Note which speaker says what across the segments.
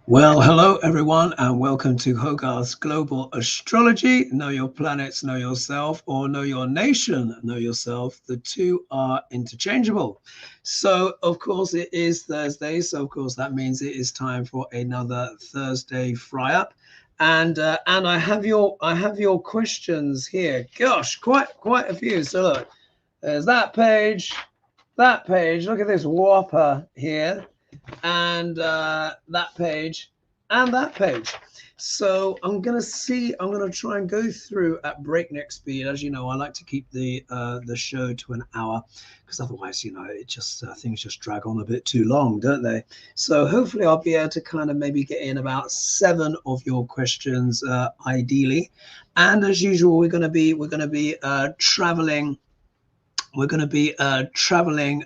Speaker 1: Well, hello everyone, and welcome to Hogarth's Global Astrology. Know your planets, know yourself, or know your nation, know yourself. The two are interchangeable. So, of course, it is Thursday. So, of course, that means it is time for another Thursday fry up. And I have your questions here. Gosh, quite a few. So look, there's that page. Look at this whopper here, and that page and that page. So I'm gonna try and go through at breakneck speed. As you know, I like to keep the show to an hour, because otherwise, it just things just drag on a bit too long, don't they? So hopefully I'll be able to kind of maybe get in about 7 of your questions, ideally. And as usual, we're gonna be traveling. We're going to be traveling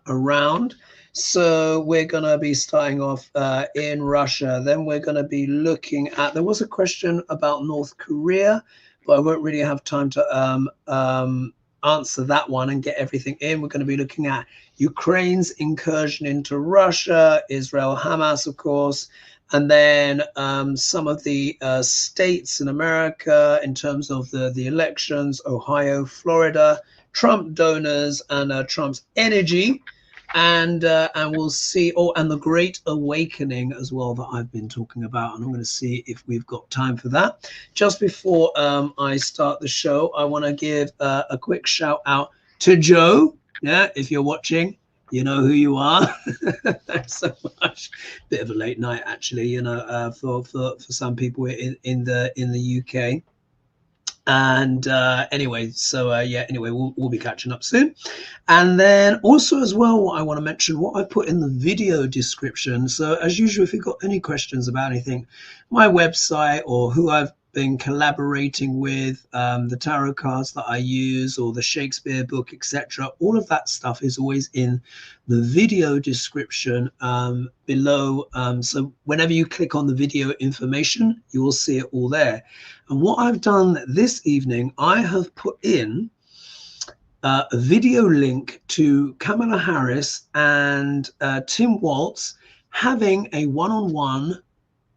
Speaker 1: around. So we're going to be starting off in Russia. Then we're going to be looking at, there was a question about North Korea, but I won't really have time to answer that one and get everything in. We're going to be looking at Ukraine's incursion into Russia, Israel-Hamas, of course, and then some of the states in America in terms of the elections, Ohio, Florida, Trump donors, and Trump's energy, and we'll see. Oh, and the Great Awakening as well that I've been talking about, and I'm going to see if we've got time for that. Just before I start the show, I want to give a quick shout out to Joe. Yeah, if you're watching, you know who you are. Thanks so much. Bit of a late night, actually. For some people in the UK. And anyway, so anyway, we'll be catching up soon. And then also as well, what I want to mention, what I put in the video description. So as usual, if you've got any questions about anything, my website or who I've been collaborating with, the tarot cards that I use, or the Shakespeare book, etc., all of that stuff is always in the video description below. So whenever you click on the video information, you will see it all there. And what I've done this evening, I have put in a video link to Kamala Harris and Tim Walz having a one-on-one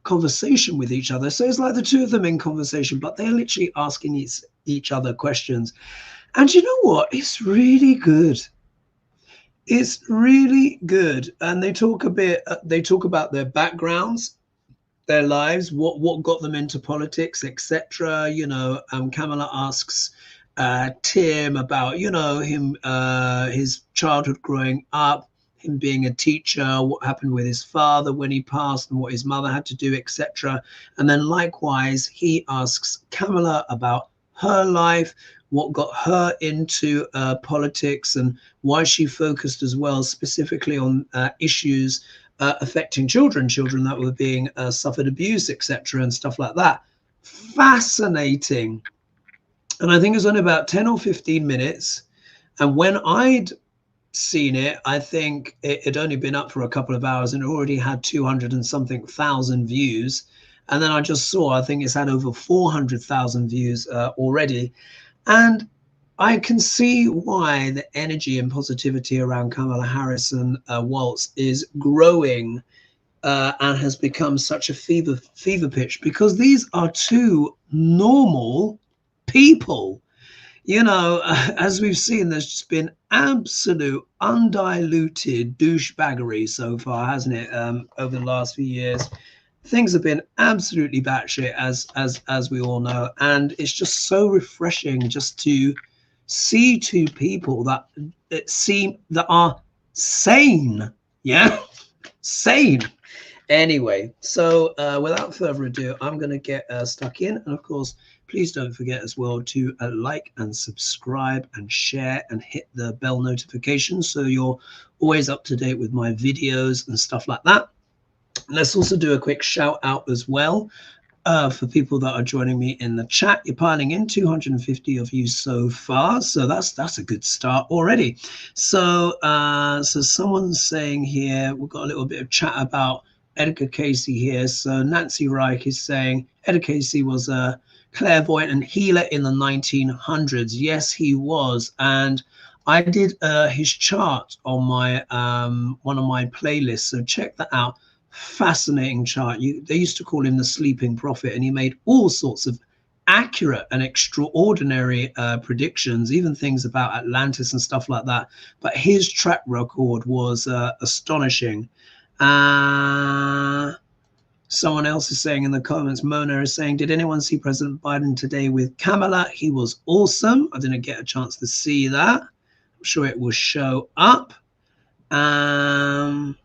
Speaker 1: conversation with each other. So it's like the two of them in conversation, but they're literally asking each other questions. And you know what? It's really good. It's really good. And they talk about their backgrounds, their lives, what got them into politics, etc. Kamala asks Tim about him, his childhood growing up, him being a teacher, what happened with his father when he passed, and what his mother had to do, etc. And then likewise, he asks Kamala about her life, what got her into politics, and why she focused as well specifically on issues affecting children that were being suffered abuse, etc., and stuff like that. Fascinating. And I think it was only about 10 or 15 minutes. And when I'd seen it, I think it had only been up for a couple of hours and it already had 200 and something thousand views. And then I just saw, I think it's had over 400,000 views already. And I can see why the energy and positivity around Kamala Harris and Walz is growing and has become such a fever pitch, because these are two normal people. As we've seen, there's just been absolute undiluted douchebaggery so far, hasn't it? Over the last few years, things have been absolutely batshit, as we all know, and it's just so refreshing just to see two people that are sane. Yeah, sane. Anyway, so without further ado, I'm going to get stuck in. And of course, please don't forget as well to like and subscribe and share and hit the bell notification so you're always up to date with my videos and stuff like that. Let's also do a quick shout out as well for people that are joining me in the chat. You're piling in, 250 of you so far, so that's a good start already. So so someone's saying here, we've got a little bit of chat about Edgar Cayce here. So Nancy Reich is saying Edgar Cayce was a clairvoyant and healer in the 1900s. Yes, he was. And I did his chart on my one of my playlists, so check that out. Fascinating chart. They used to call him the sleeping prophet, and he made all sorts of accurate and extraordinary predictions, even things about Atlantis and stuff like that. But his track record was astonishing. Someone else is saying in the comments, Mona is saying, did anyone see President Biden today with Kamala? He was awesome. I didn't get a chance to see that. I'm sure it will show up. And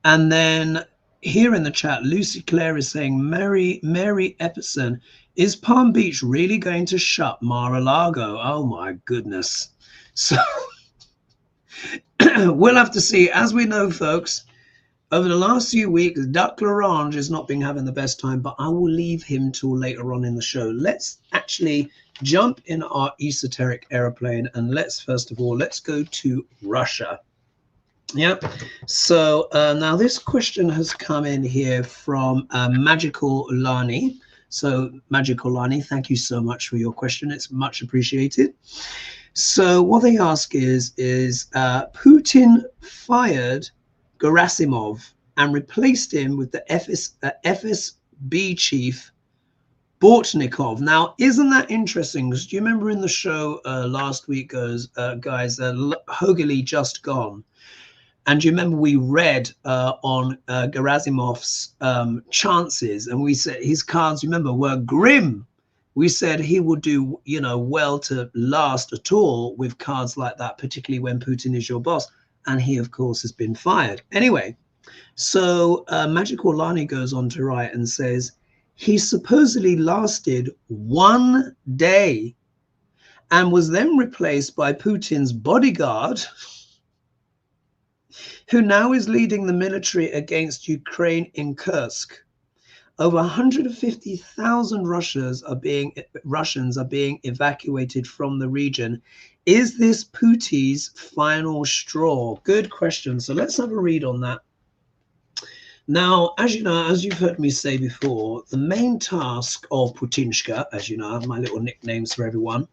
Speaker 1: then here in the chat, Lucy Claire is saying, Mary Epperson, is Palm Beach really going to shut Mar-a-Lago? Oh my goodness. So we'll have to see. As we know, folks, over the last few weeks, Duck Larange has not been having the best time, but I will leave him till later on in the show. Let's actually jump in our esoteric airplane, and let's first of all, let's go to Russia. Yeah, so now this question has come in here from Magical Lani. So Magical Lani, thank you so much for your question. It's much appreciated. So what they ask is Putin fired Gerasimov and replaced him with the FSB chief Bortnikov. Now, isn't that interesting? Because do you remember in the show last week, guys, Hogely Just Gone? And do you remember we read on Gerasimov's chances, and we said his cards, remember, were grim. We said he would do, you know, well to last at all with cards like that, particularly when Putin is your boss. And he, of course, has been fired. Anyway, so Magical Lani goes on to write and says, he supposedly lasted 1 day and was then replaced by Putin's bodyguard, who now is leading the military against Ukraine in Kursk. Over 150,000 Russians are being evacuated from the region. Is this Putin's final straw? Good question. So let's have a read on that. Now, as you know, as you've heard me say before, the main task of Putinshka, as you know, I have my little nicknames for everyone.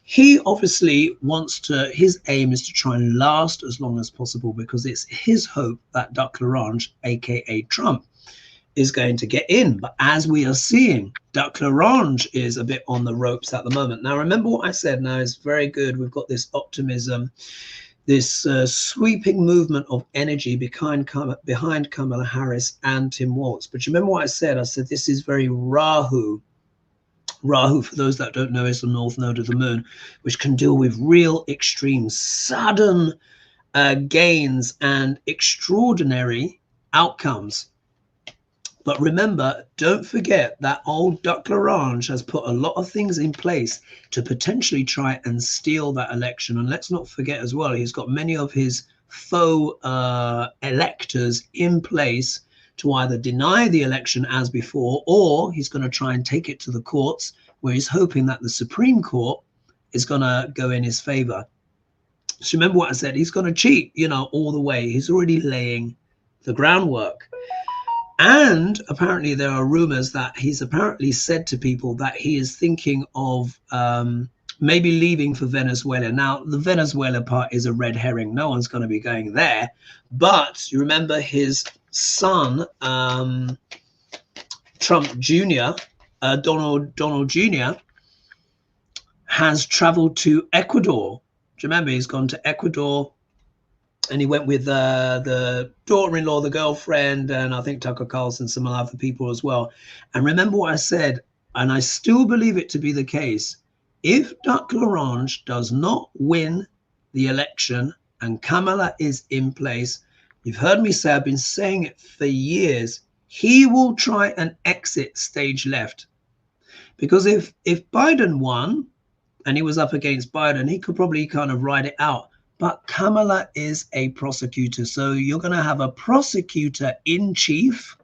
Speaker 1: He obviously wants to, his aim is to try and last as long as possible, because it's his hope that Duck Larange, aka Trump, is going to get in. But as we are seeing, Duck Larange is a bit on the ropes at the moment. Now, remember what I said now is very good. We've got this optimism, this sweeping movement of energy behind Kamala Harris and Tim Walz. But you remember what I said? I said this is very Rahu. Rahu, for those that don't know, is the north node of the moon, which can deal with real extreme, sudden gains and extraordinary outcomes. But remember, don't forget that old Duck Larange has put a lot of things in place to potentially try and steal that election. And let's not forget as well, he's got many of his faux electors in place to either deny the election as before, or he's going to try and take it to the courts, where he's hoping that the Supreme Court is going to go in his favor. So remember what I said, he's going to cheat, you know, all the way. He's already laying the groundwork. And apparently there are rumors that he's apparently said to people that he is thinking of maybe leaving for Venezuela. Now, the Venezuela part is a red herring. No one's going to be going there. But you remember his son, Trump Jr., Donald Jr., has traveled to Ecuador. Do you remember? He's gone to Ecuador, and he went with the daughter-in-law, the girlfriend, and I think Tucker Carlson, some other people as well. And remember what I said, and I still believe it to be the case. If Duck Larange does not win the election and Kamala is in place, you've heard me say, I've been saying it for years, he will try and exit stage left. Because if Biden won and he was up against Biden, he could probably kind of ride it out. But Kamala is a prosecutor. So you're going to have a prosecutor in chief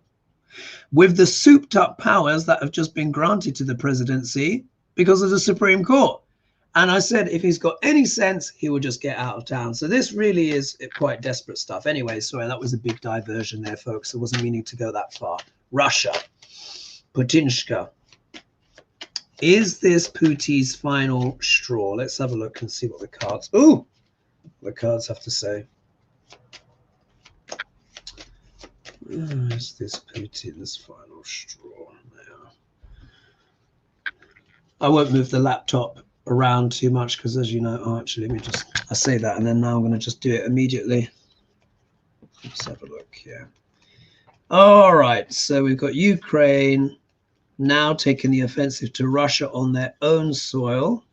Speaker 1: with the souped up powers that have just been granted to the presidency because of the Supreme Court. And I said, if he's got any sense, he will just get out of town. So this really is quite desperate stuff. Anyway, sorry, that was a big diversion there, folks. I wasn't meaning to go that far. Russia, Putinshka. Is this Putin's final straw? Let's have a look and see what the cards, the cards have to say. Is this Putin's final straw now? I won't move the laptop around too much because, as you know, actually, I say that and then now I'm going to just do it immediately. Let's have a look here. All right, so we've got Ukraine now taking the offensive to Russia on their own soil.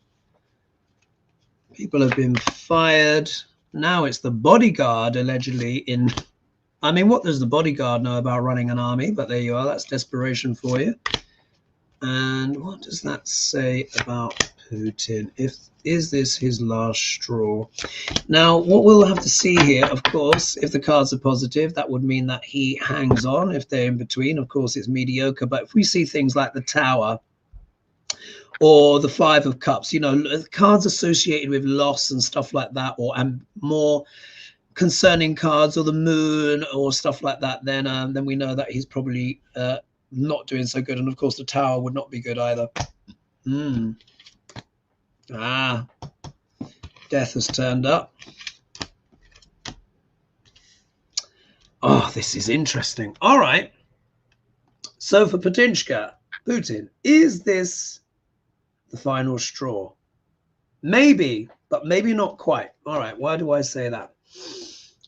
Speaker 1: People have been fired. Now it's the bodyguard allegedly in. I mean, what does the bodyguard know about running an army? But there you are. That's desperation for you. And what does that say about Putin? Is this his last straw? Now, what we'll have to see here, of course, if the cards are positive, that would mean that he hangs on. If they're in between, of course, it's mediocre. But if we see things like the Tower or the Five of Cups, you know, cards associated with loss and stuff like that, or and more concerning cards, or the Moon or stuff like that, then we know that he's probably not doing so good. And of course the Tower would not be good either. Death has turned up. Oh, this is interesting. All right, so for Putin, is this the final straw? Maybe, but maybe not quite. All right, why do I say that?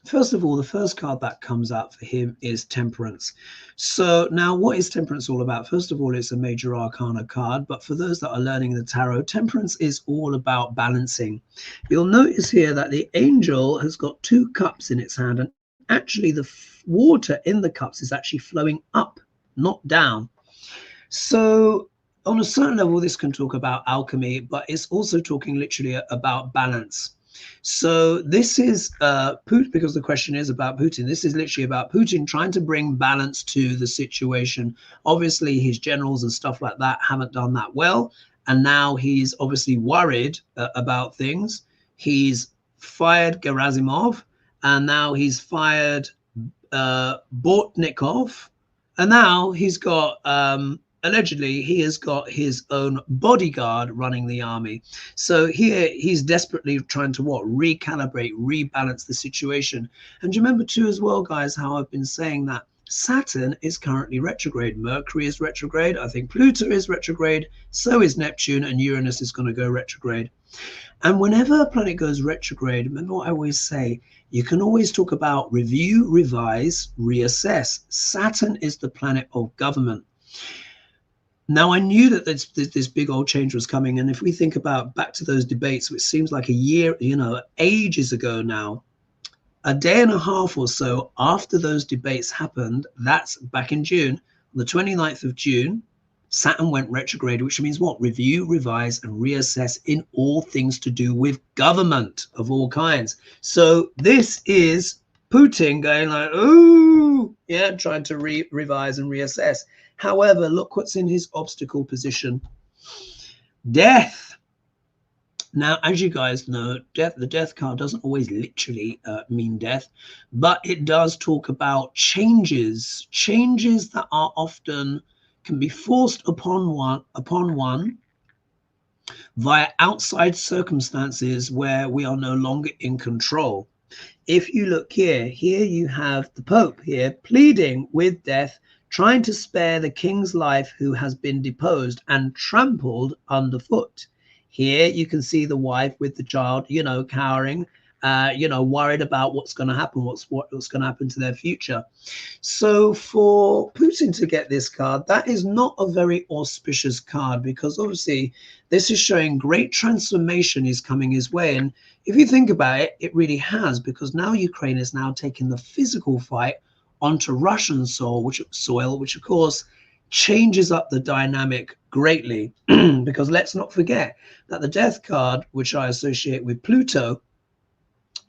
Speaker 1: First of all, the first card that comes out for him is Temperance. So now what is Temperance all about? First of all, it's a major arcana card, but for those that are learning the tarot, Temperance is all about balancing. You'll notice here that the angel has got two cups in its hand, and actually the water in the cups is actually flowing up, not down. So on a certain level, this can talk about alchemy, but it's also talking literally about balance. So this is Putin, because the question is about Putin. This is literally about Putin trying to bring balance to the situation. Obviously, his generals and stuff like that haven't done that well. And now he's obviously worried about things. He's fired Gerasimov, and now he's fired Bortnikov. And now he's got allegedly, he has got his own bodyguard running the army. So here he's desperately trying to recalibrate, rebalance the situation. And you remember too as well, guys, how I've been saying that Saturn is currently retrograde. Mercury is retrograde. I think Pluto is retrograde. So is Neptune, and Uranus is going to go retrograde. And whenever a planet goes retrograde, remember what I always say, you can always talk about review, revise, reassess. Saturn is the planet of government. Now, I knew that this big old change was coming. And if we think about back to those debates, which seems like a year, ages ago now, a day and a half or so after those debates happened, that's back in June, on the 29th of June, Saturn went retrograde, which means what? Review, revise, and reassess in all things to do with government of all kinds. So this is Putin going like, ooh, yeah, trying to revise and reassess. However, look what's in his obstacle position. Death. Now, as you guys know, the death card doesn't always literally mean death, but it does talk about changes that are often can be forced upon one via outside circumstances where we are no longer in control. If you look here you have the Pope here pleading with death, trying to spare the king's life who has been deposed and trampled underfoot. Here you can see the wife with the child, cowering, worried about what's going to happen, what's going to happen to their future. So for Putin to get this card, that is not a very auspicious card, because obviously this is showing great transformation is coming his way. And if you think about it, it really has, because now Ukraine is now taking the physical fight onto Russian soil, which of course changes up the dynamic greatly. Because let's not forget that the death card, which I associate with Pluto,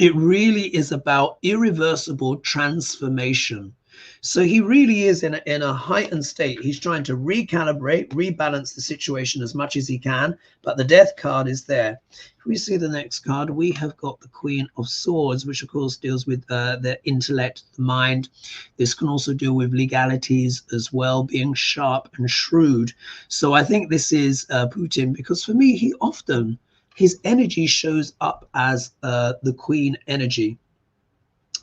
Speaker 1: it really is about irreversible transformation. So he really is in a heightened state. He's trying to recalibrate, rebalance the situation as much as he can, but the death card is there. If we see the next card, we have got the Queen of Swords, which of course deals with the intellect, the mind. This can also deal with legalities as well, being sharp and shrewd. So I think this is Putin, because for me, his energy shows up as the Queen energy.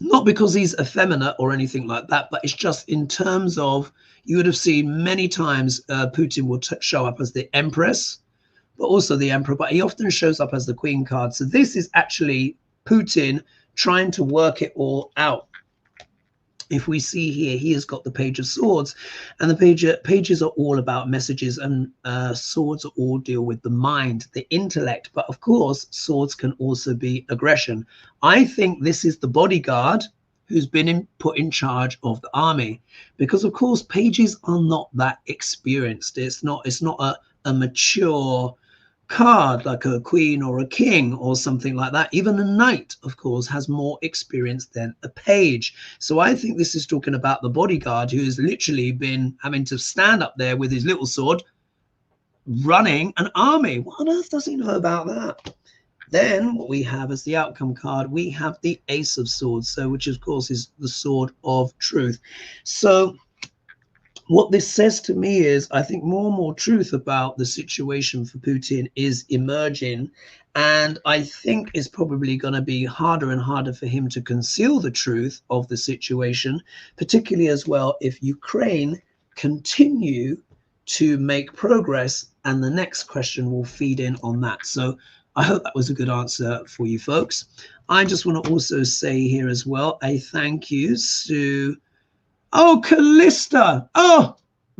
Speaker 1: Not because he's effeminate or anything like that, but it's just in terms of, you would have seen many times Putin will show up as the Empress, but also the Emperor, but he often shows up as the Queen card. So this is actually Putin trying to work it all out. If we see here, he has got the Page of Swords, and the pages are all about messages, and swords all deal with the mind, the intellect. But of course, swords can also be aggression. I think this is the bodyguard who's been put in charge of the army, because of course, pages are not that experienced. It's not a mature card like a queen or a king or something like that. Even a knight, of course, has more experience than a page. So I think this is talking about the bodyguard who has literally been having to stand up there with his little sword running an army. What on earth does he know about that? Then what we have as the outcome card, we have the Ace of Swords, so which of course is the sword of truth. So what this says to me is, I think more and more truth about the situation for Putin is emerging. And I think it's probably going to be harder and harder for him to conceal the truth of the situation, particularly as well if Ukraine continue to make progress. And the next question will feed in on that. So I hope that was a good answer for you folks. I just want to also say here as well, a thank you to oh, Callista. Oh,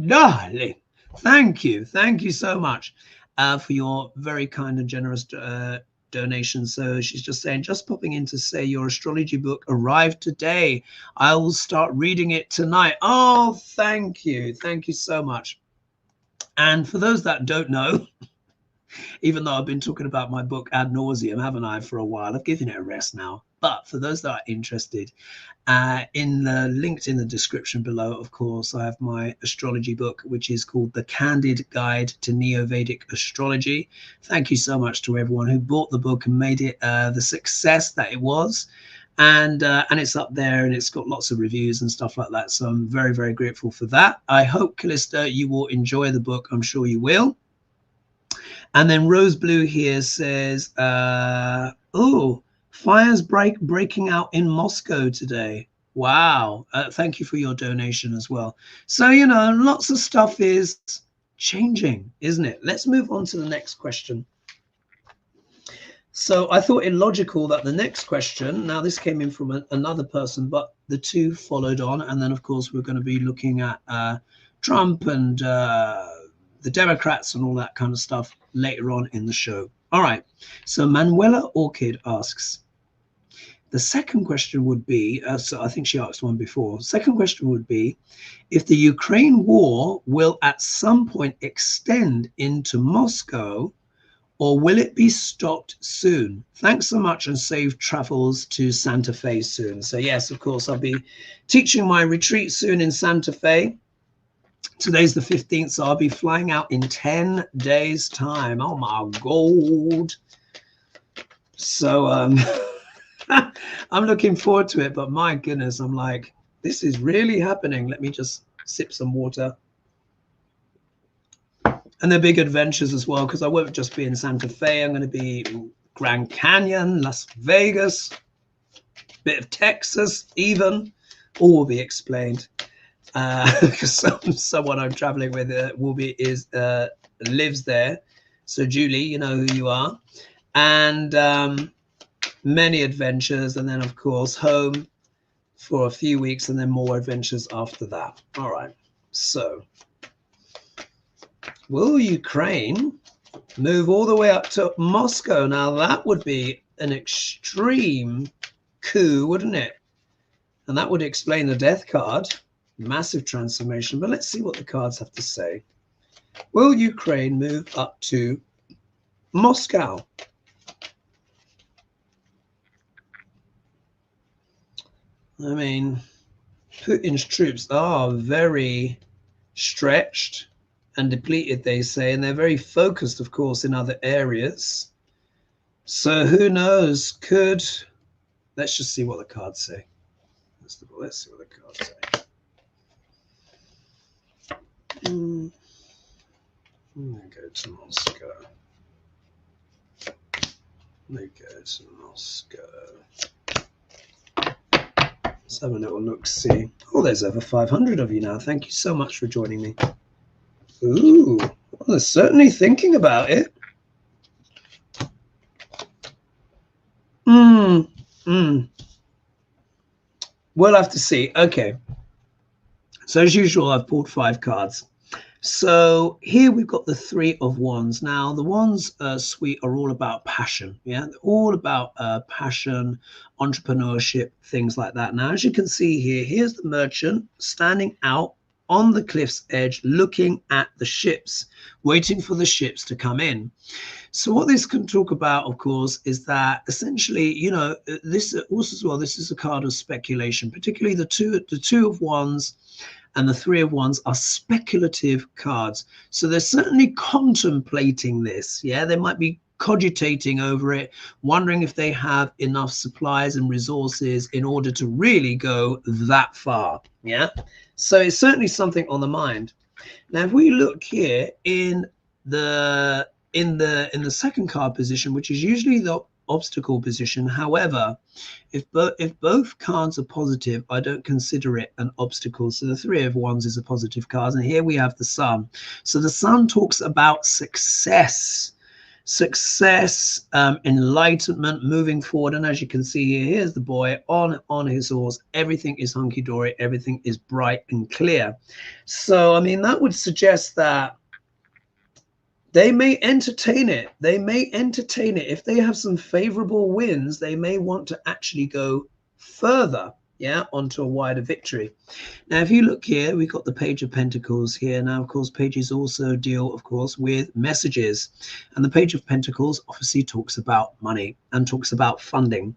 Speaker 1: darling. Thank you. Thank you so much for your very kind and generous donation. So she's just saying, just popping in to say your astrology book arrived today. I will start reading it tonight. Oh, thank you. Thank you so much. And for those that don't know, even though I've been talking about my book ad nauseum, haven't I, for a while, I've given it a rest now. But for those that are interested, in the linked in the description below, of course, I have my astrology book, which is called The Candid Guide to Neo-Vedic Astrology. Thank you so much to everyone who bought the book and made it the success that it was. And it's up there, and it's got lots of reviews and stuff like that. So I'm very, very grateful for that. I hope, Callista, you will enjoy the book. I'm sure you will. And then Rose Blue here says, oh, fires breaking out in Moscow today. Wow. Thank you for your donation as well. So, you know, lots of stuff is changing, isn't it? Let's move on to the next question. So I thought it logical that the next question, now this came in from another person, but the two followed on. And then, of course, we're going to be looking at Trump and the Democrats and all that kind of stuff later on in the show. All right. So Manuela Orchid asks, the second question would be, so I think she asked one before. Second question would be, if the Ukraine war will at some point extend into Moscow, or will it be stopped soon? Thanks so much, and safe travels to Santa Fe soon. So yes, of course, I'll be teaching my retreat soon in Santa Fe. Today's the 15th, so I'll be flying out in 10 days' time. Oh my God. So I'm looking forward to it, but my goodness, I'm like, this is really happening. Let me just sip some water. And they're big adventures as well, because I won't just be in Santa Fe. I'm going to be in Grand Canyon, Las Vegas, bit of Texas even. All will be explained. Because someone I'm traveling with lives there. So Julie, you know who you are. And many adventures, and then of course home for a few weeks, and then more adventures after that. All right. So will Ukraine move all the way up to Moscow? Now that would be an extreme coup, wouldn't it? And that would explain the death card. Massive transformation. But let's see what the cards have to say. Will Ukraine move up to Moscow? I mean, Putin's troops are very stretched and depleted, they say, and they're very focused, of course, in other areas. So who knows? Let's just see what the cards say. Let's see what the cards say. Let me go to Moscow. Let me go to Moscow. Let's have a little look, see. Oh, there's over 500 of you now. Thank you so much for joining me. Ooh, well, they're certainly thinking about it. We'll have to see. Okay. So as usual, I've pulled 5 cards. So here we've got the 3 of Wands. Now the Wands suite are all about passion. Yeah, they're all about passion, entrepreneurship, things like that. Now, as you can see here, here's the merchant standing out on the cliff's edge, looking at the ships, waiting for the ships to come in. So what this can talk about, of course, is that essentially, you know, this also as well, this is a card of speculation, particularly the two of Wands and the 3 of Wands are speculative cards. So they're certainly contemplating this. Yeah, they might be cogitating over it, wondering if they have enough supplies and resources in order to really go that far. Yeah, so it's certainly something on the mind. Now, if we look here in the second card position, which is usually the obstacle position. However, if both cards are positive, I don't consider it an obstacle. So the 3 of Wands is a positive card, and here we have the Sun. So the Sun talks about success, enlightenment, moving forward. And as you can see here, here's the boy on his horse. Everything is hunky-dory, everything is bright and clear. So I mean, that would suggest that they may entertain it. They may entertain it. If they have some favorable wins, they may want to actually go further, yeah, onto a wider victory. Now, if you look here, we've got the Page of Pentacles here. Now, of course, pages also deal, of course, with messages. And the Page of Pentacles obviously talks about money and talks about funding.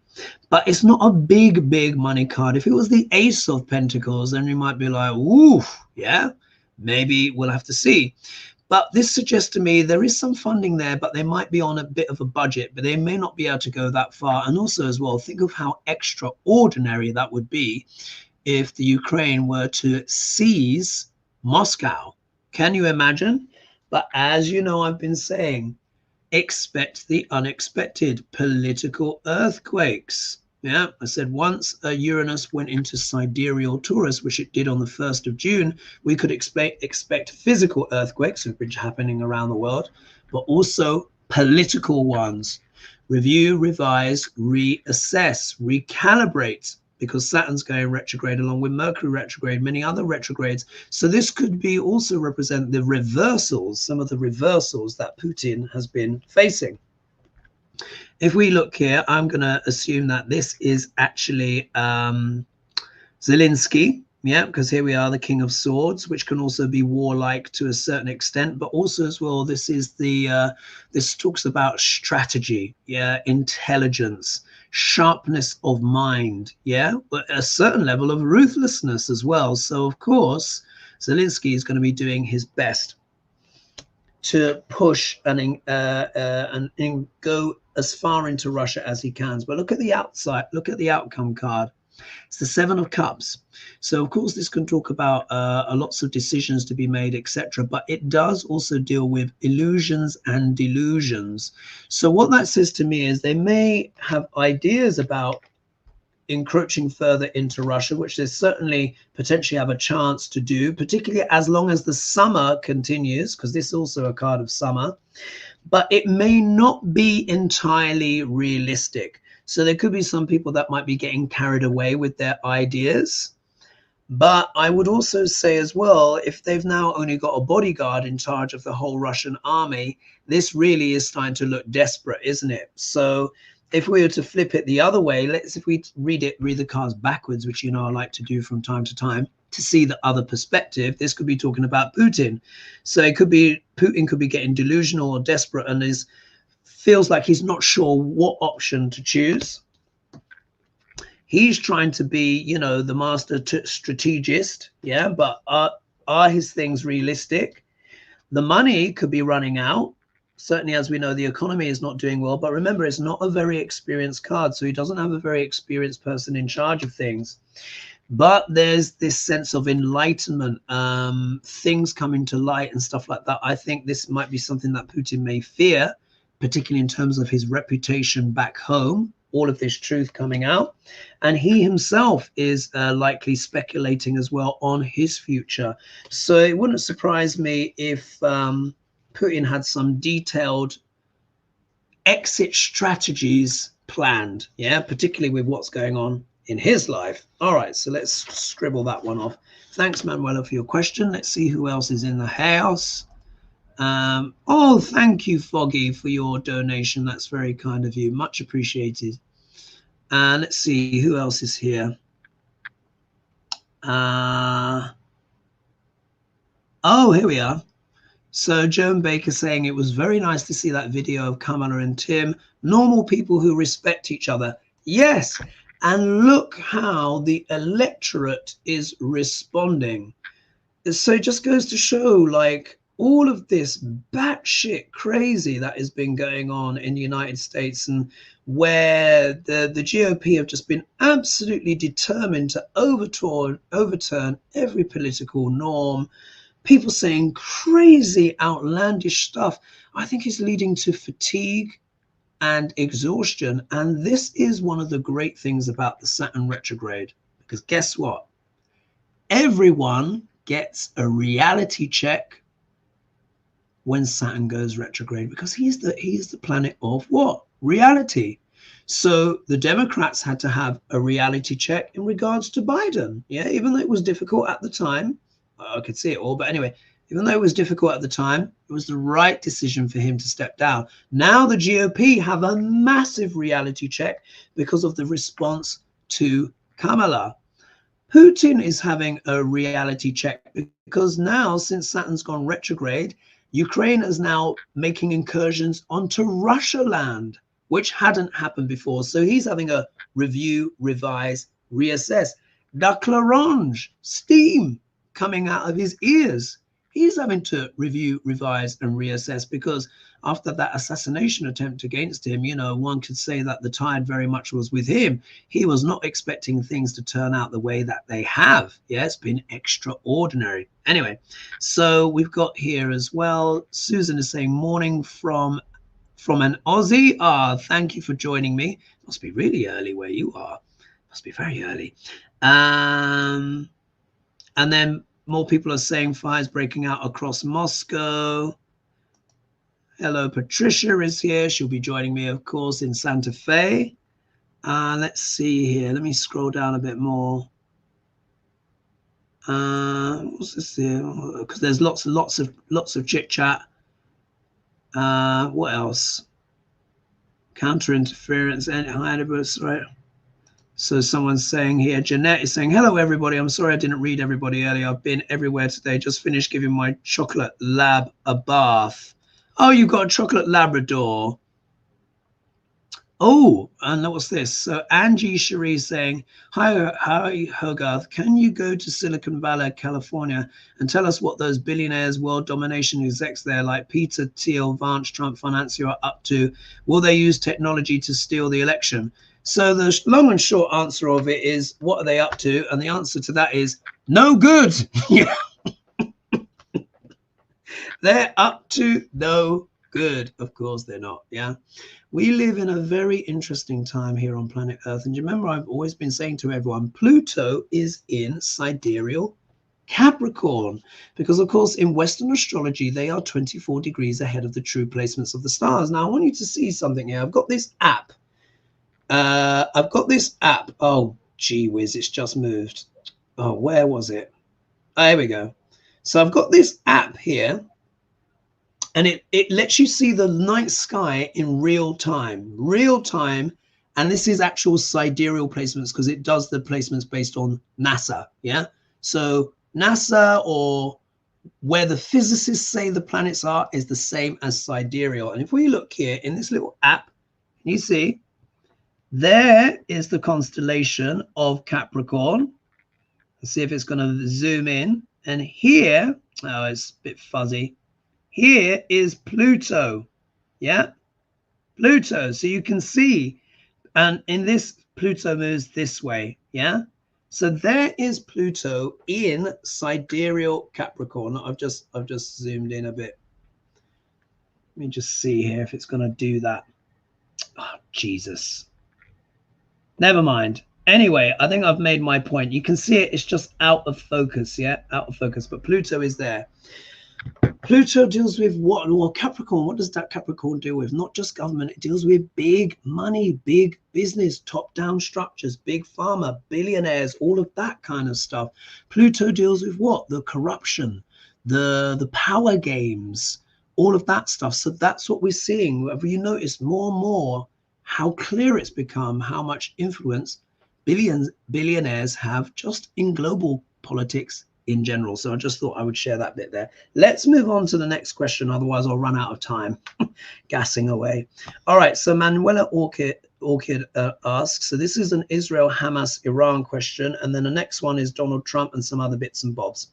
Speaker 1: But it's not a big money card. If it was the Ace of Pentacles, then you might be like, ooh, yeah, maybe we'll have to see. But this suggests to me there is some funding there, but they might be on a bit of a budget, but they may not be able to go that far. And also as well, think of how extraordinary that would be if the Ukraine were to seize Moscow. Can you imagine? But as you know, I've been saying, expect the unexpected, political earthquakes. Yeah, I said once Uranus went into sidereal Taurus, which it did on the 1st of June, we could expect physical earthquakes, which are happening around the world, but also political ones. Review, revise, reassess, recalibrate, because Saturn's going retrograde along with Mercury retrograde, many other retrogrades. So this could be also represent the reversals, some of the reversals that Putin has been facing. If we look here, I'm going to assume that this is actually Zelensky. Yeah, because here we are, the King of Swords, which can also be warlike to a certain extent, but also as well, this is the this talks about strategy, yeah, intelligence, sharpness of mind, yeah, but a certain level of ruthlessness as well. So of course, Zelensky is going to be doing his best to push and go as far into Russia as he can. But look at the outside, look at the outcome card. It's the 7 of Cups. So of course this can talk about lots of decisions to be made, etc. But it does also deal with illusions and delusions. So what that says to me is they may have ideas about encroaching further into Russia, which they certainly potentially have a chance to do, particularly as long as the summer continues, because this is also a card of summer, but it may not be entirely realistic. So there could be some people that might be getting carried away with their ideas. But I would also say as well, if they've now only got a bodyguard in charge of the whole Russian army, this really is starting to look desperate, isn't it? So if we were to flip it the other way, if we read the cards backwards, which you know I like to do from time to time, to see the other perspective, this could be talking about Putin. So it could be Putin could be getting delusional or desperate and feels like he's not sure what option to choose. He's trying to be, you know, the master strategist, yeah, but are his things realistic? The money could be running out. Certainly, as we know, the economy is not doing well. But remember, it's not a very experienced card. So he doesn't have a very experienced person in charge of things. But there's this sense of enlightenment, things coming to light and stuff like that. I think this might be something that Putin may fear, particularly in terms of his reputation back home, all of this truth coming out. And he himself is likely speculating as well on his future. So it wouldn't surprise me if Putin had some detailed exit strategies planned, yeah, particularly with what's going on in his life. All right, so let's scribble that one off. Thanks, Manuela, for your question. Let's see who else is in the house. Oh, thank you, Foggy, for your donation. That's very kind of you. Much appreciated. Let's see who else is here. Oh, here we are. So Joan Baker saying it was very nice to see that video of Kamala and Tim, normal people who respect each other. Yes, and look how the electorate is responding. So it just goes to show, like, all of this batshit crazy that has been going on in the United States, and where the GOP have just been absolutely determined to overturn every political norm. People saying crazy, outlandish stuff, I think is leading to fatigue and exhaustion. And this is one of the great things about the Saturn retrograde, because guess what? Everyone gets a reality check when Saturn goes retrograde, because he's the planet of what? Reality. So the Democrats had to have a reality check in regards to Biden. Yeah, even though it was difficult at the time. I could see it all, but anyway, even though it was difficult at the time, it was the right decision for him to step down. Now the GOP have a massive reality check because of the response to Kamala. Putin is having a reality check because now, since Saturn's gone retrograde, Ukraine is now making incursions onto Russia land, which hadn't happened before. So he's having a review, revise, reassess. The Clarange, steam coming out of his ears. He's having to review, revise, and reassess, because after that assassination attempt against him, you know, one could say that the tide very much was with him. He was not expecting things to turn out the way that they have. Yeah, it's been extraordinary. Anyway, so we've got here as well, Susan is saying morning from an Aussie. Thank you for joining me. Must be really early where you are. Must be very early. And then more people are saying fires breaking out across Moscow. Hello, Patricia is here. She'll be joining me, of course, in Santa Fe. Let's see here. Let me scroll down a bit more. What's this here? Because there's lots of chit chat. What else? Counter interference and hybris, right? So someone's saying here, Jeanette is saying, hello, everybody. I'm sorry I didn't read everybody earlier. I've been everywhere today. Just finished giving my chocolate lab a bath. Oh, you've got a chocolate Labrador. Oh, and what's this? So Angie Cherie saying, hi, Hogarth. Can you go to Silicon Valley, California, and tell us what those billionaires, world domination execs there, like Peter Thiel, Vance, Trump, Financier, are up to? Will they use technology to steal the election? So the long and short answer of it is, what are they up to? And the answer to that is no good. They're up to no good. Of course they're not. Yeah. We live in a very interesting time here on planet Earth. And you remember, I've always been saying to everyone, Pluto is in sidereal Capricorn, because of course in Western astrology, they are 24 degrees ahead of the true placements of the stars. Now I want you to see something here. I've got this app. Oh, gee whiz, it's just moved. Oh, where was it? Oh, here we go. So I've got this app here, and it lets you see the night sky in real time. And this is actual sidereal placements, because it does the placements based on NASA. Yeah. So NASA, or where the physicists say the planets are, is the same as sidereal. And if we look here in this little app, you see there is the constellation of Capricorn. Let's see if it's going to zoom in. And here, oh, it's a bit fuzzy. Here is Pluto. Yeah, Pluto. So you can see, and in this, Pluto moves this way. Yeah. So there is Pluto in sidereal Capricorn. I've just zoomed in a bit. Let me just see here if it's going to do that. Oh, Jesus. Never mind. Anyway, I think I've made my point. You can see it, it's just out of focus, yeah? Out of focus, but Pluto is there. Pluto deals with what? Well, Capricorn, what does that Capricorn deal with? Not just government, it deals with big money, big business, top-down structures, big pharma, billionaires, all of that kind of stuff. Pluto deals with what? The corruption, the power games, all of that stuff. So that's what we're seeing. Have you noticed more and more how clear it's become, how much influence billionaires have just in global politics in general? So I just thought I would share that bit there. Let's move on to the next question, otherwise I'll run out of time gassing away. All right, so Manuela Orchid asks, so this is an Israel-Hamas Iran question, and then the next one is Donald Trump and some other bits and bobs.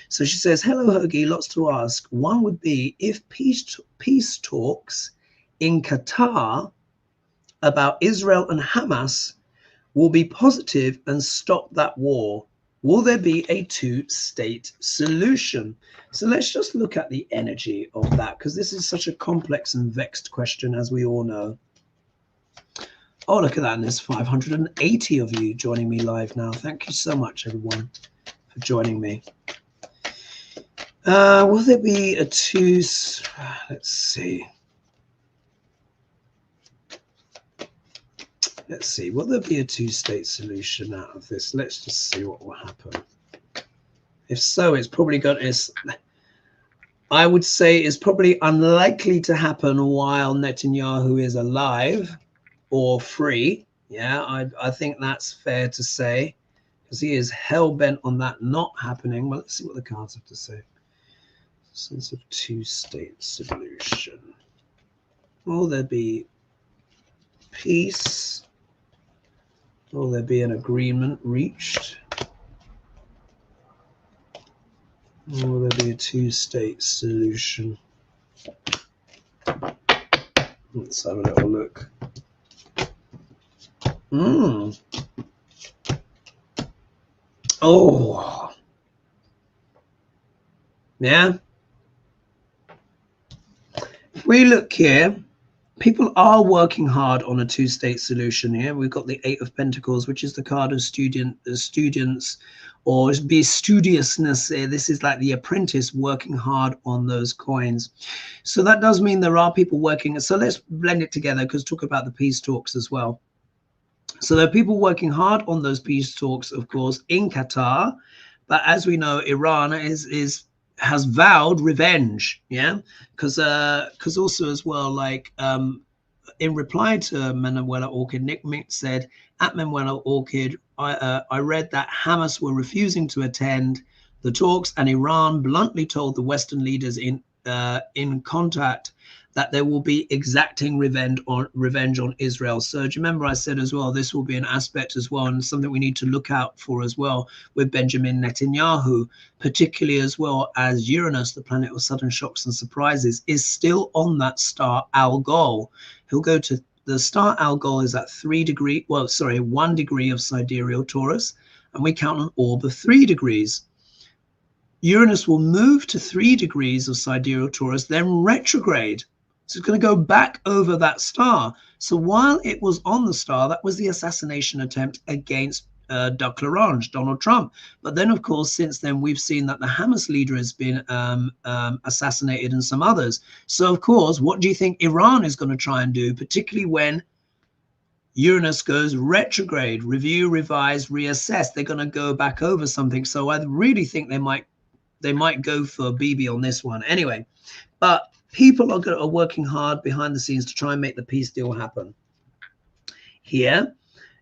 Speaker 1: So she says, hello Hoagie, lots to ask. One would be, if peace talks in Qatar about Israel and Hamas will be positive and stop that war, will there be a two-state solution? So let's just look at the energy of that, because this is such a complex and vexed question, as we all know. Oh, look at that. And there's 580 of you joining me live now. Thank you so much, everyone, for joining me. Will there be a let's see. Let's see, will there be a two-state solution out of this? Let's just see what will happen. If so, it's probably I would say it's probably unlikely to happen while Netanyahu is alive or free. Yeah, I think that's fair to say, because he is hell-bent on that not happening. Well, let's see what the cards have to say. Sense of two-state solution. Will there be peace? Will there be an agreement reached? Or will there be a two-state solution? Let's have a little look. Oh. Yeah. If we look here, people are working hard on a two-state solution here. We've got the Eight of Pentacles, which is the card of students, or be studiousness. This is like the apprentice working hard on those coins. So that does mean there are people working. So let's blend it together, because talk about the peace talks as well. So there are people working hard on those peace talks, of course, in Qatar. But as we know, Iran has vowed revenge, yeah, because also as well, like in reply to Manuela Orchid, Nick Mick said, at Manuela Orchid, I read that Hamas were refusing to attend the talks, and Iran bluntly told the Western leaders in contact that they will be exacting revenge on Israel. So do you remember I said as well, this will be an aspect as well, and something we need to look out for as well with Benjamin Netanyahu, particularly as well as Uranus, the planet of sudden shocks and surprises, is still on that star Algol. He'll go to the star Algol is at 1 degree of sidereal Taurus, and we count an orb of 3 degrees. Uranus will move to 3 degrees of sidereal Taurus, then retrograde. So it's going to go back over that star. So while it was on the star, that was the assassination attempt against Duck L'Orange, Donald Trump. But then, of course, since then, we've seen that the Hamas leader has been assassinated and some others. So, of course, what do you think Iran is going to try and do, particularly when Uranus goes retrograde, review, revise, reassess? They're going to go back over something. So I really think they might go for Bibi on this one. Anyway, but people are working hard behind the scenes to try and make the peace deal happen. Here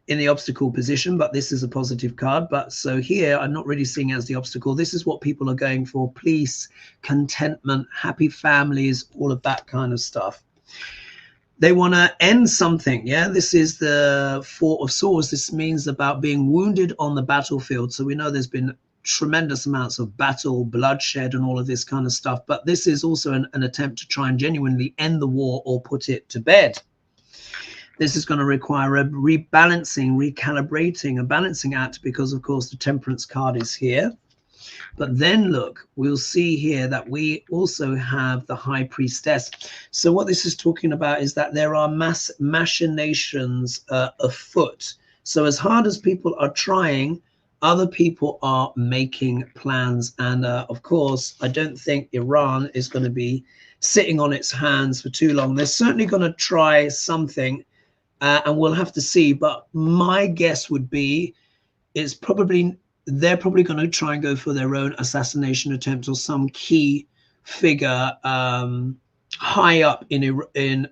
Speaker 1: in the obstacle position, but this is a positive card. But so here, I'm not really seeing it as the obstacle. This is what people are going for: peace, contentment, happy families, all of that kind of stuff. They want to end something. Yeah, this is the Four of Swords. This means about being wounded on the battlefield. So we know there's been tremendous amounts of battle, bloodshed, and all of this kind of stuff. But this is also an attempt to try and genuinely end the war or put it to bed. This is going to require a rebalancing, recalibrating, a balancing act, because, of course, the Temperance card is here. But then, look, we'll see here that we also have the High Priestess. So what this is talking about is that there are mass machinations afoot. So as hard as people are trying, other people are making plans. And of course, I don't think Iran is going to be sitting on its hands for too long. They're certainly going to try something, and we'll have to see. But my guess would be they're probably going to try and go for their own assassination attempt or some key figure high up in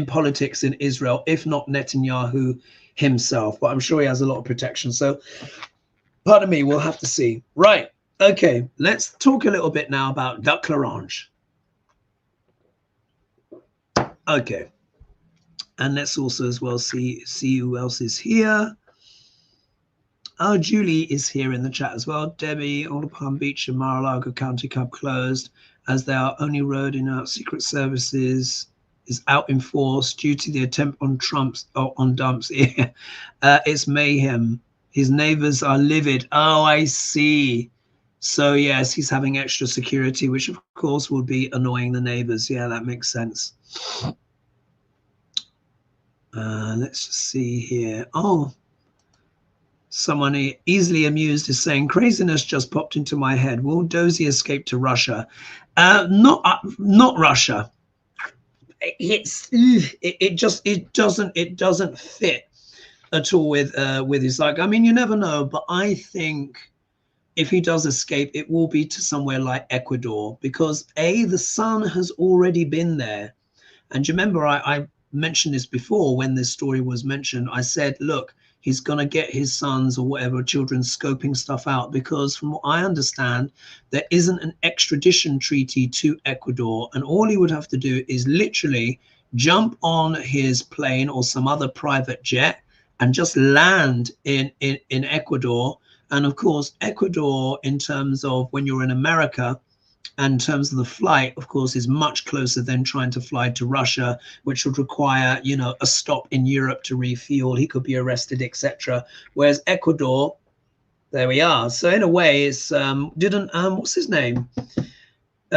Speaker 1: politics in Israel, if not Netanyahu himself. But I'm sure he has a lot of protection. So, pardon me, we'll have to see. Right. Okay. Let's talk a little bit now about Duck L'Orange. Okay. And let's also as well see who else is here. Oh, Julie is here in the chat as well. Debbie, Old Palm Beach and Mar-a-Lago County Club closed as they are only road in our secret services is out in force due to the attempt on on dumps. It's mayhem. His neighbors are livid. Oh, I see. So yes, he's having extra security, which of course will be annoying the neighbors. Yeah, that makes sense. Let's just see here. Oh, someone easily amused is saying, craziness just popped into my head. Will Dozy escape to Russia? Not Russia. It doesn't fit at all with his, like, I mean, you never know, but I think if he does escape, it will be to somewhere like Ecuador, because the sun has already been there. And you remember I mentioned this before when this story was mentioned. I said, look, he's going to get his sons or whatever children scoping stuff out, because from what I understand, there isn't an extradition treaty to Ecuador. And all he would have to do is literally jump on his plane or some other private jet and just land in Ecuador. And of course, Ecuador, in terms of when you're in America, and in terms of the flight, of course, is much closer than trying to fly to Russia, which would require, you know, a stop in Europe to refuel. He could be arrested, etc. Whereas Ecuador, there we are. So in a way, it's what's his name?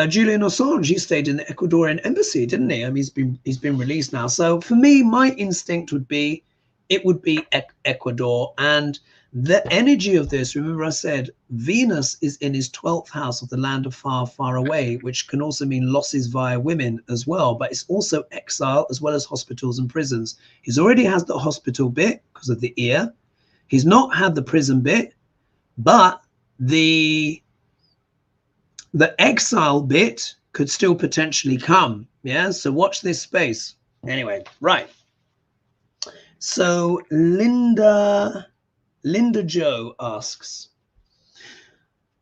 Speaker 1: Julian Assange. He stayed in the Ecuadorian embassy, didn't he? I mean, he's been released now. So for me, my instinct would be it would be Ecuador. And the energy of this, remember I said Venus is in his 12th house of the land of far, far away, which can also mean losses via women as well. But it's also exile as well as hospitals and prisons. He's already has the hospital bit because of the ear. He's not had the prison bit, but the exile bit could still potentially come. Yeah, so watch this space. Anyway, right. So Linda Joe asks,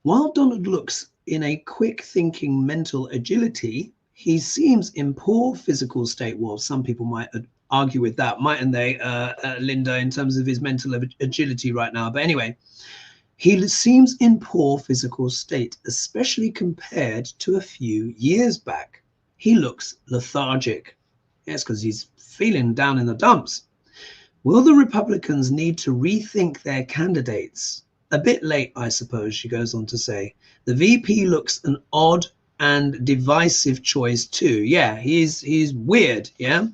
Speaker 1: while Donald looks in a quick-thinking mental agility, he seems in poor physical state. Well, some people might argue with that, mightn't they, Linda, in terms of his mental agility right now. But anyway, he seems in poor physical state, especially compared to a few years back. He looks lethargic. Yes, because he's feeling down in the dumps. Will the Republicans need to rethink their candidates? A bit late, I suppose, she goes on to say. The VP looks an odd and divisive choice too. Yeah, he's weird, yeah?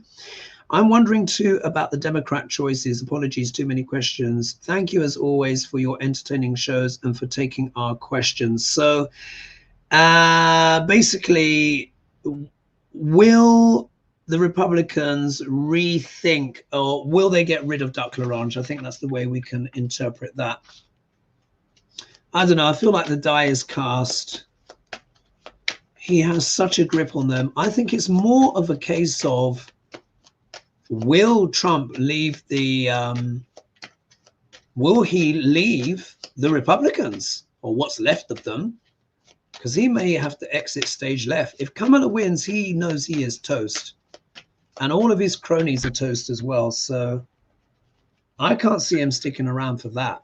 Speaker 1: I'm wondering too about the Democrat choices. Apologies, too many questions. Thank you as always for your entertaining shows and for taking our questions. So basically, will the Republicans rethink, or will they get rid of Duck L'Orange? I think that's the way we can interpret that. I don't know. I feel like the die is cast. He has such a grip on them. I think it's more of a case of, will Trump leave the, will he leave the Republicans, or what's left of them? Because he may have to exit stage left. If Kamala wins, he knows he is toast. And all of his cronies are toast as well. So I can't see him sticking around for that.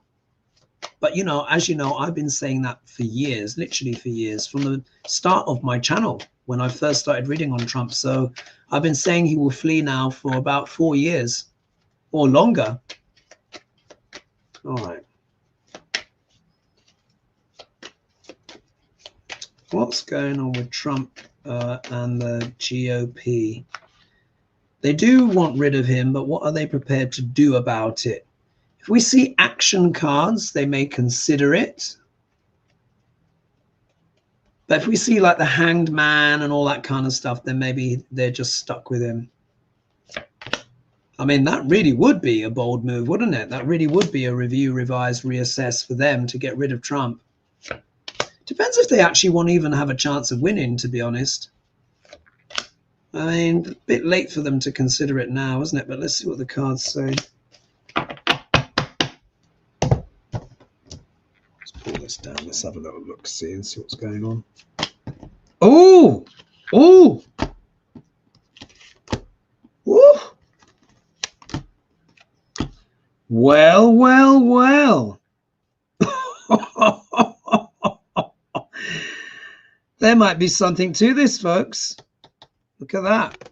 Speaker 1: But, you know, as you know, I've been saying that for years, literally for years, from the start of my channel when I first started reading on Trump. So I've been saying he will flee now for about 4 years or longer. All right. What's going on with Trump and the GOP? They do want rid of him, but what are they prepared to do about it? If we see action cards, they may consider it. But if we see like the Hanged Man and all that kind of stuff, then maybe they're just stuck with him. I mean, that really would be a bold move, wouldn't it? That really would be a review, revise, reassess for them to get rid of Trump. Depends if they actually want to even have a chance of winning, to be honest. I mean, a bit late for them to consider it now, isn't it? But let's see what the cards say. Let's pull this down. Let's have a little look, see, and see what's going on. Oh! Oh! Woo! Well, well, well. There might be something to this, folks. Look at that.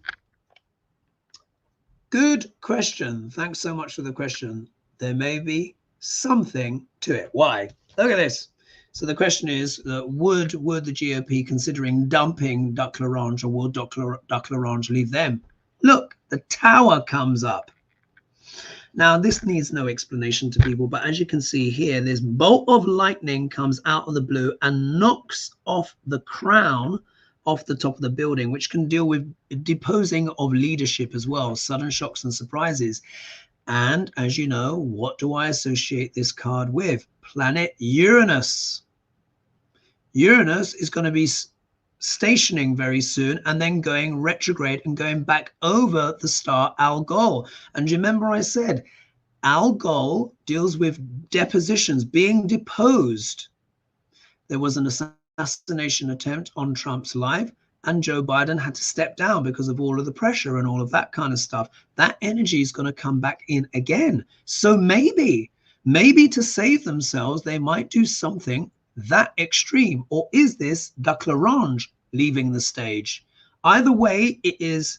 Speaker 1: Good question. Thanks so much for the question. There may be something to it. Why? Look at this. So the question is, would the GOP considering dumping Duck l'Orange, or would Duck l'Orange leave them? Look, the tower comes up. Now, this needs no explanation to people, but as you can see here, this bolt of lightning comes out of the blue and knocks off the crown off the top of the building, which can deal with deposing of leadership as well, sudden shocks and surprises. And as you know, what do I associate this card with? Planet Uranus. Uranus is going to be stationing very soon and then going retrograde and going back over the star Algol. And remember I said Algol deals with depositions, being deposed. There was an assassination attempt on Trump's life and Joe Biden had to step down because of all of the pressure and all of that kind of stuff. That energy is going to come back in again. So maybe to save themselves, they might do something that extreme. Or is this Duck l'Orange leaving the stage? Either way, it is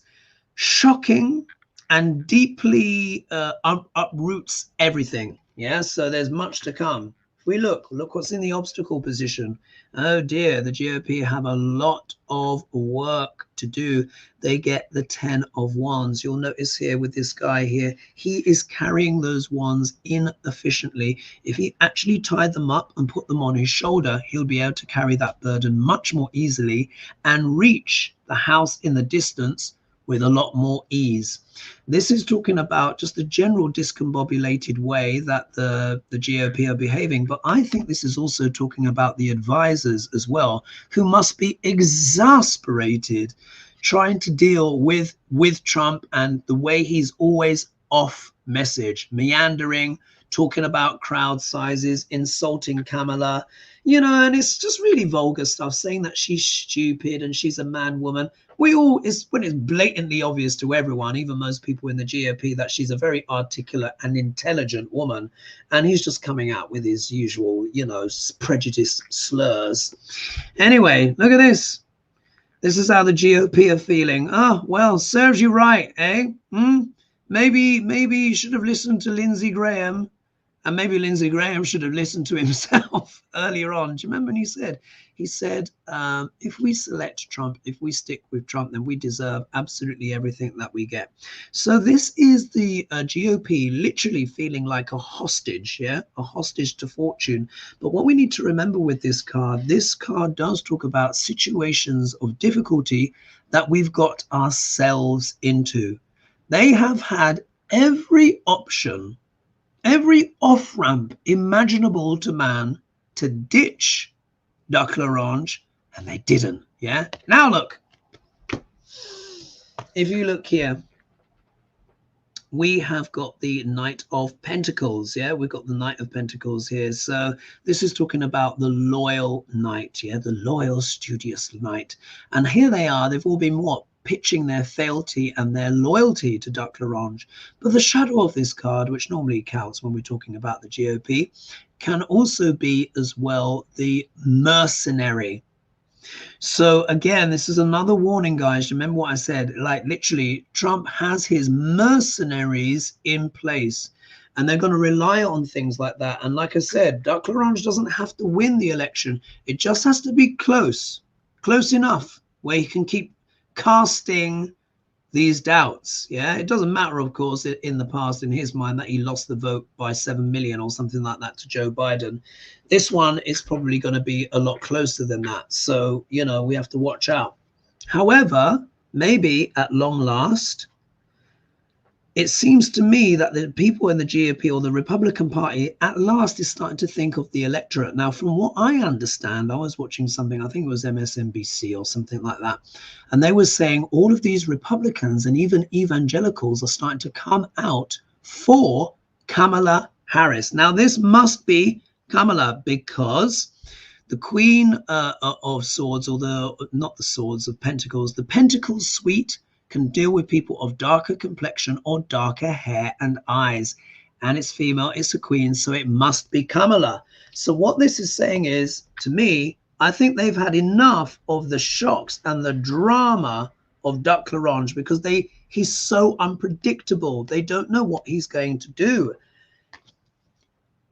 Speaker 1: shocking and deeply uproots everything. Yeah, so there's much to come. If we look what's in the obstacle position. Oh dear, the GOP have a lot of work to do. They get the 10 of Wands. You'll notice here with this guy here, he is carrying those wands inefficiently. If he actually tied them up and put them on his shoulder, he'll be able to carry that burden much more easily and reach the house in the distance with a lot more ease. This is talking about just the general discombobulated way that the GOP are behaving. But I think this is also talking about the advisors as well, who must be exasperated trying to deal with Trump and the way he's always off message, meandering, talking about crowd sizes, insulting Kamala, you know, and it's just really vulgar stuff, saying that she's stupid and she's a man woman. When it's blatantly obvious to everyone, even most people in the GOP, that she's a very articulate and intelligent woman, and he's just coming out with his usual, you know, prejudice slurs. Anyway, look at this. This is how the GOP are feeling. Oh, well, serves you right, eh? Maybe you should have listened to Lindsey Graham, and maybe Lindsey Graham should have listened to himself earlier on. Do you remember when he said, if we select Trump, if we stick with Trump, then we deserve absolutely everything that we get. So this is the GOP literally feeling like a hostage, yeah, a hostage to fortune. But what we need to remember with this card does talk about situations of difficulty that we've got ourselves into. They have had every option, every off-ramp imaginable to man to ditch Duck l'Orange, and they didn't. Yeah. Now look, if you look here, we have got the Knight of Pentacles. Yeah, we've got the Knight of Pentacles here. So this is talking about the loyal knight. Yeah, the loyal, studious knight. And here they are. They've all been what? Pitching their fealty and their loyalty to Duck l'Orange. But the shadow of this card, which normally counts when we're talking about the GOP, can also be as well the mercenary. So again, this is another warning, guys. Remember what I said, like literally Trump has his mercenaries in place and they're going to rely on things like that. And like I said, Duck l'Orange doesn't have to win the election. It just has to be close enough where he can keep casting these doubts. Yeah, it doesn't matter, of course, in the past, in his mind, that he lost the vote by 7 million or something like that to Joe Biden. This one is probably going to be a lot closer than that. So, you know, we have to watch out. However, maybe at long last, it seems to me that the people in the GOP or the Republican Party at last is starting to think of the electorate. Now, from what I understand, I was watching something, I think it was MSNBC or something like that, and they were saying all of these Republicans and even evangelicals are starting to come out for Kamala Harris. Now, this must be Kamala, because the Queen of Swords, or not the Swords of Pentacles, the Pentacles suite can deal with people of darker complexion or darker hair and eyes. And it's female, it's a queen, so it must be Kamala. So what this is saying is, to me, I think they've had enough of the shocks and the drama of Duck Larange, because he's so unpredictable. They don't know what he's going to do.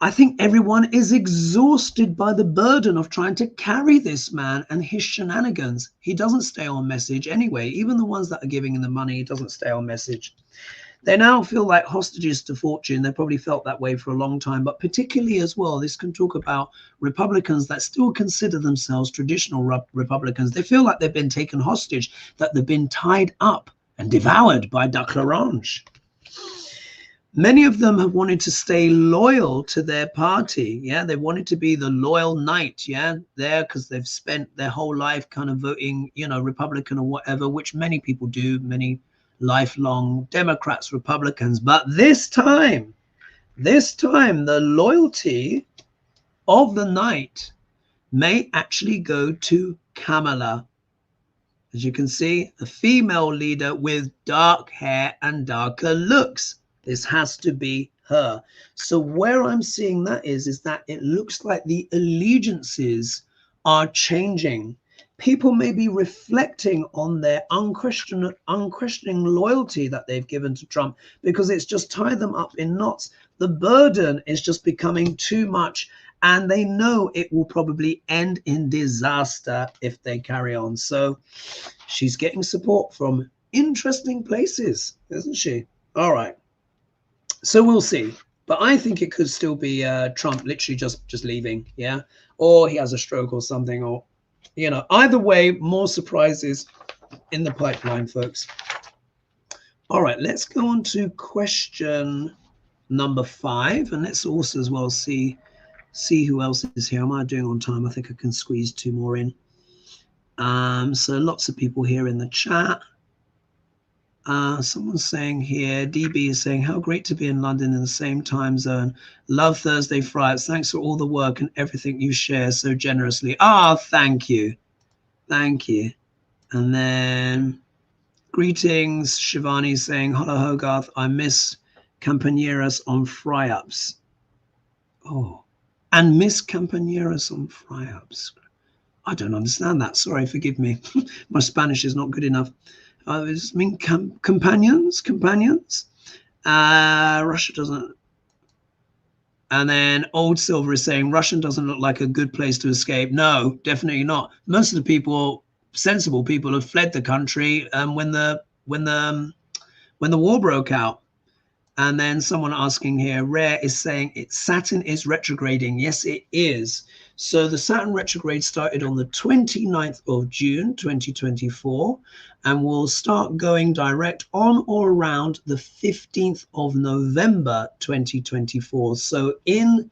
Speaker 1: I think everyone is exhausted by the burden of trying to carry this man and his shenanigans. He doesn't stay on message anyway. Even the ones that are giving him the money, he doesn't stay on message. They now feel like hostages to fortune. They probably felt that way for a long time, but particularly as well, this can talk about Republicans that still consider themselves traditional Republicans. They feel like they've been taken hostage, that they've been tied up and devoured by Duck Larange. Many of them have wanted to stay loyal to their party. Yeah, they wanted to be the loyal knight. Yeah, there, because they've spent their whole life kind of voting, you know, Republican or whatever, which many people do, many lifelong Democrats, Republicans. But this time, the loyalty of the knight may actually go to Kamala. As you can see, a female leader with dark hair and darker looks. This has to be her. So where I'm seeing that is that it looks like the allegiances are changing. People may be reflecting on their unquestioning loyalty that they've given to Trump, because it's just tied them up in knots. The burden is just becoming too much, and they know it will probably end in disaster if they carry on. So she's getting support from interesting places, isn't she? All right. So we'll see, but I think it could still be Trump literally just leaving, yeah, or he has a stroke or something, or, you know, either way, more surprises in the pipeline, folks. All right, let's go on to question number 5, and let's also as well see who else is here. Am I doing on time? I think I can squeeze 2 more in. So lots of people here in the chat. Someone's saying here, DB is saying, how great to be in London in the same time zone. Love Thursday Fridays. Thanks for all the work and everything you share so generously. Thank you. Thank you. And then greetings, Shivani saying, hello, Hogarth. I miss Campaneras on fry-ups. Oh, and miss Campaneras on fry-ups. I don't understand that. Sorry, forgive me. My Spanish is not good enough. Does it mean companions? Russia doesn't. And then Old Silver is saying Russian doesn't look like a good place to escape. No, definitely not. Most of the people, sensible people, have fled the country when the war broke out. And then someone asking here, Rare is saying Saturn is retrograding. Yes, it is. So the Saturn retrograde started on the 29th of June, 2024, and will start going direct on or around the 15th of November, 2024. So in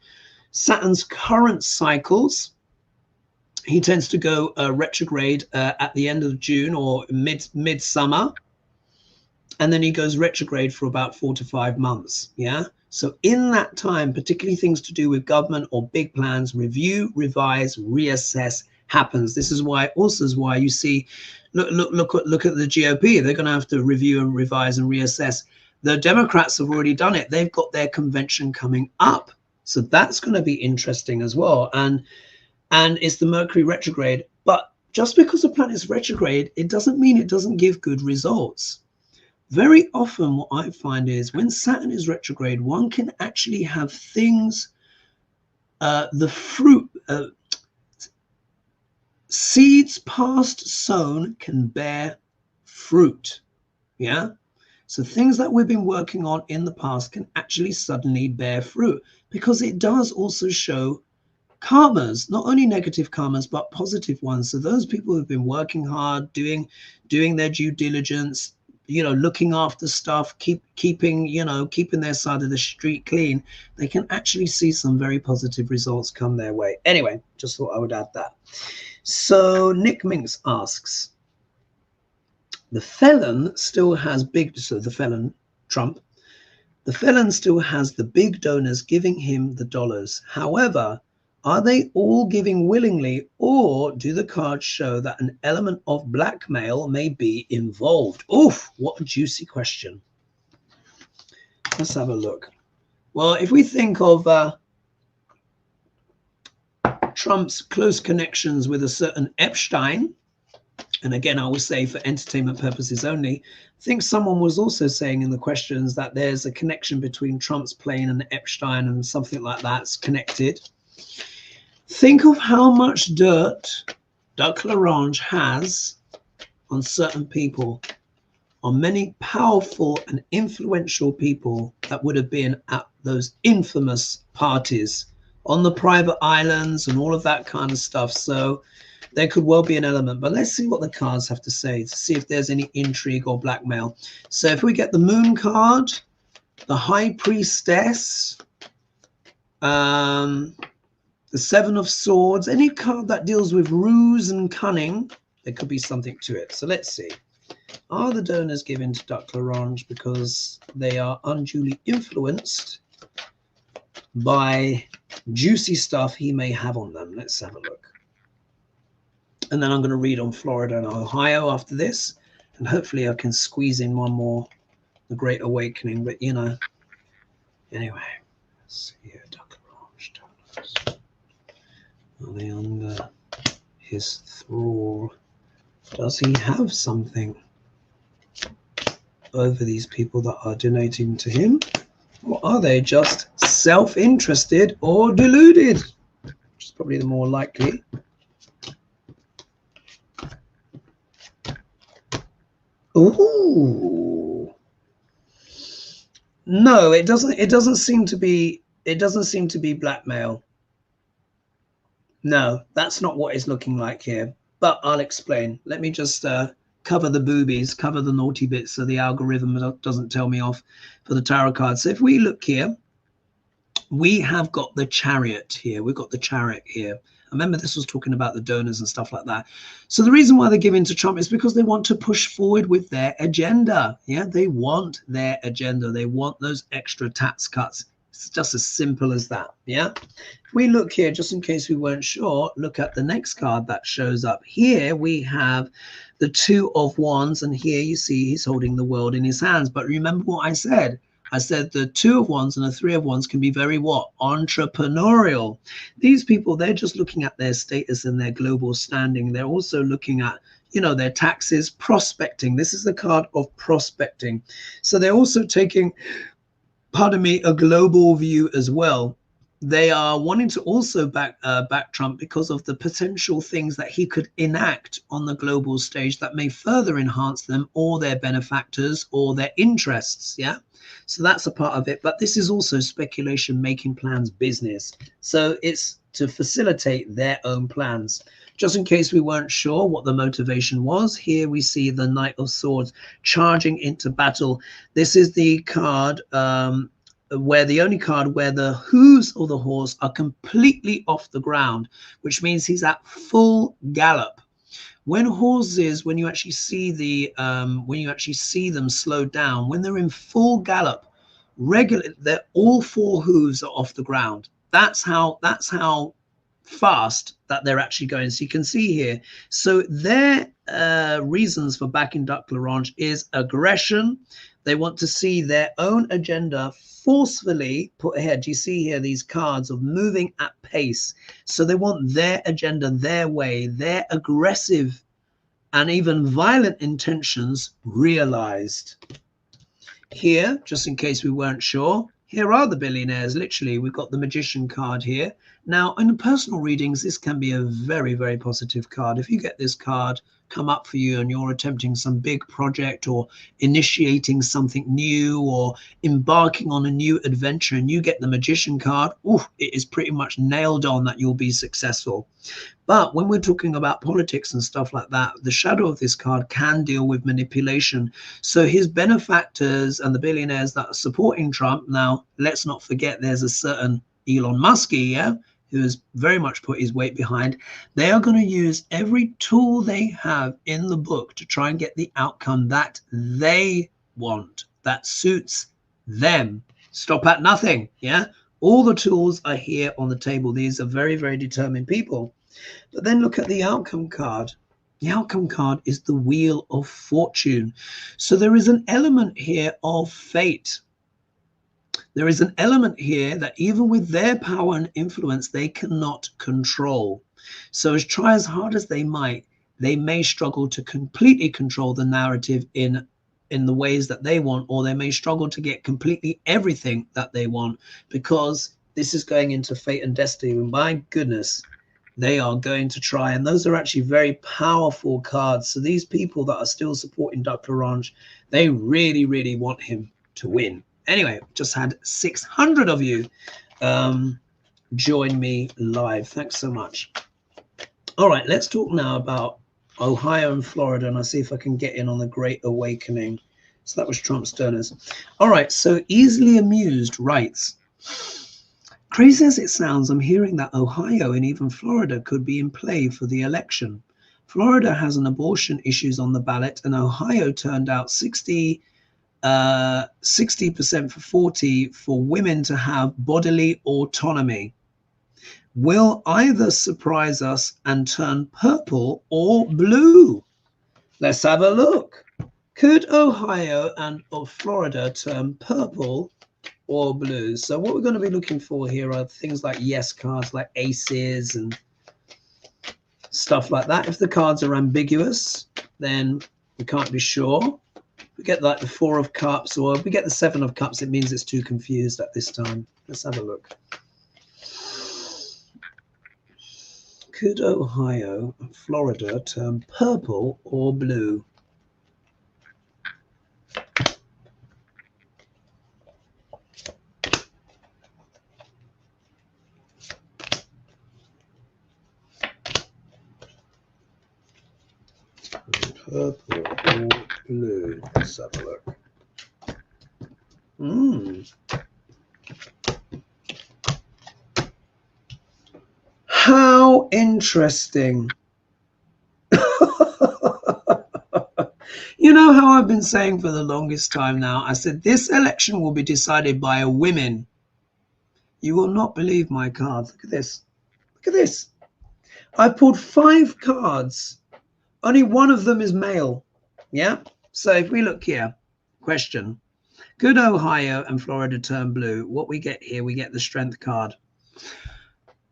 Speaker 1: Saturn's current cycles, he tends to go retrograde at the end of June or midsummer. And then he goes retrograde for about 4 to 5 months. Yeah. So in that time, particularly things to do with government or big plans, review, revise, reassess happens. This is why you see, look at the GOP. They're going to have to review and revise and reassess. The Democrats have already done it. They've got their convention coming up. So that's going to be interesting as well. And it's the Mercury retrograde. But just because the planet's retrograde, it doesn't mean it doesn't give good results. Very often what I find is when Saturn is retrograde, one can actually have things, the fruit, seeds past sown can bear fruit. Yeah. So things that we've been working on in the past can actually suddenly bear fruit, because it does also show karmas, not only negative karmas, but positive ones. So those people who've been working hard, doing their due diligence, looking after stuff, keeping their side of the street clean, they can actually see some very positive results come their way. Anyway, just thought I would add that. So Nick Minks asks, the felon still has the felon, Trump, the felon still has the big donors giving him the dollars. However, are they all giving willingly, or do the cards show that an element of blackmail may be involved? Oof, what a juicy question. Let's have a look. Well, if we think of Trump's close connections with a certain Epstein, and again, I will say for entertainment purposes only, I think someone was also saying in the questions that there's a connection between Trump's plane and Epstein and something like that's connected. Think of how much dirt Duck L'Orange has on certain people, on many powerful and influential people that would have been at those infamous parties on the private islands and all of that kind of stuff. So there could well be an element, but let's see what the cards have to say to see if there's any intrigue or blackmail. So if we get the Moon card, the High Priestess, the Seven of Swords, any card that deals with ruse and cunning, there could be something to it. So let's see. Are the donors given to Duck L'Orange because they are unduly influenced by juicy stuff he may have on them? Let's have a look. And then I'm going to read on Florida and Ohio after this. And hopefully I can squeeze in one more, the Great Awakening. But, anyway, let's see here. Duck L'Orange donors. Are they under his thrall? Does he have something over these people that are donating to him? Or are they just self-interested or deluded? Which is probably the more likely. Ooh. No, it doesn't seem to be blackmail. No, that's not what it's looking like here. But I'll explain. Let me just cover the boobies, cover the naughty bits so the algorithm doesn't tell me off for the tarot cards. So if we look here, we have got the Chariot here. We've got the Chariot here. Remember, this was talking about the donors and stuff like that. So the reason why they're giving to Trump is because they want to push forward with their agenda. Yeah, they want their agenda. They want those extra tax cuts. It's just as simple as that. Yeah. If we look here, just in case we weren't sure, look at the next card that shows up. Here we have the Two of Wands, and here you see he's holding the world in his hands. But remember what I said. I said the Two of Wands and the Three of Wands can be very what? Entrepreneurial. These people, they're just looking at their status and their global standing. They're also looking at, their taxes, prospecting. This is the card of prospecting. So they're also taking, pardon me, a global view as well. They are wanting to also back Trump because of the potential things that he could enact on the global stage that may further enhance them or their benefactors or their interests. Yeah. So that's a part of it. But this is also speculation, making plans, business. So it's to facilitate their own plans. Just in case we weren't sure what the motivation was, here we see the Knight of Swords charging into battle. This is the card where the only card where the hooves of the horse are completely off the ground, which means he's at full gallop. When horses, when you actually see them slow down, when they're in full gallop, they're all four hooves are off the ground. That's how fast that they're actually going. So you can see here. So their reasons for backing Duck L'Orange is aggression. They want to see their own agenda forcefully put ahead. You see here these cards of moving at pace. So they want their agenda, their way, their aggressive and even violent intentions realized. Here, just in case we weren't sure, here are the billionaires. Literally, we've got the Magician card here. Now, in the personal readings, this can be a very, very positive card. If you get this card come up for you and you're attempting some big project or initiating something new or embarking on a new adventure and you get the Magician card, it is pretty much nailed on that you'll be successful. But when we're talking about politics and stuff like that, the shadow of this card can deal with manipulation. So his benefactors and the billionaires that are supporting Trump, now let's not forget there's a certain Elon Musk, yeah, who has very much put his weight behind. They are going to use every tool they have in the book to try and get the outcome that they want, that suits them. Stop at nothing, yeah? All the tools are here on the table. These are very, very determined people. But then look at the outcome card. The outcome card is the Wheel of Fortune. So there is an element here of fate. There is an element here that even with their power and influence, they cannot control. So try as hard as they might, they may struggle to completely control the narrative in the ways that they want, or they may struggle to get completely everything that they want, because this is going into fate and destiny. And my goodness, they are going to try. And those are actually very powerful cards. So these people that are still supporting Dr. Orange, they really, really want him to win. Anyway, just had 600 of you join me live. Thanks so much. All right, let's talk now about Ohio and Florida, and I'll see if I can get in on the Great Awakening. So that was Trump's donors. All right, so Easily Amused writes, crazy as it sounds, I'm hearing that Ohio and even Florida could be in play for the election. Florida has an abortion issues on the ballot, and Ohio turned out 60% for 40 for women to have bodily autonomy. Will either surprise us and turn purple or blue? Let's have a look. Could Ohio and Florida turn purple or blue? So what we're going to be looking for here are things like yes cards, like aces and stuff like that. If the cards are ambiguous, then we can't be sure. We get like the 4 of cups, or if we get the 7 of cups, it means it's too confused at this time. Let's have a look. Could Ohio and Florida turn purple or blue? Purple or blue? Let's have a look. How interesting. You know how I've been saying for the longest time now, I said this election will be decided by women. You will not believe my cards. Look at this. Look at this. I pulled 5 cards. Only one of them is male. Yeah. So if we look here, question. Could Ohio and Florida turn blue? What we get here, we get the strength card.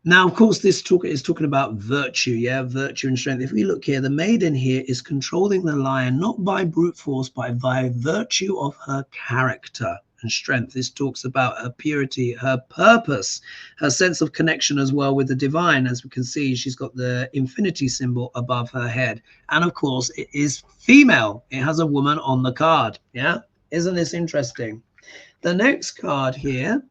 Speaker 1: Now, of course, this talk is talking about virtue, yeah, virtue and strength. If we look here, the maiden here is controlling the lion, not by brute force, but by virtue of her character and strength. This talks about her purity, her purpose, her sense of connection as well with the divine. As we can see, she's got the infinity symbol above her head. And of course, it is female. It has a woman on the card, yeah? Isn't this interesting? The next card here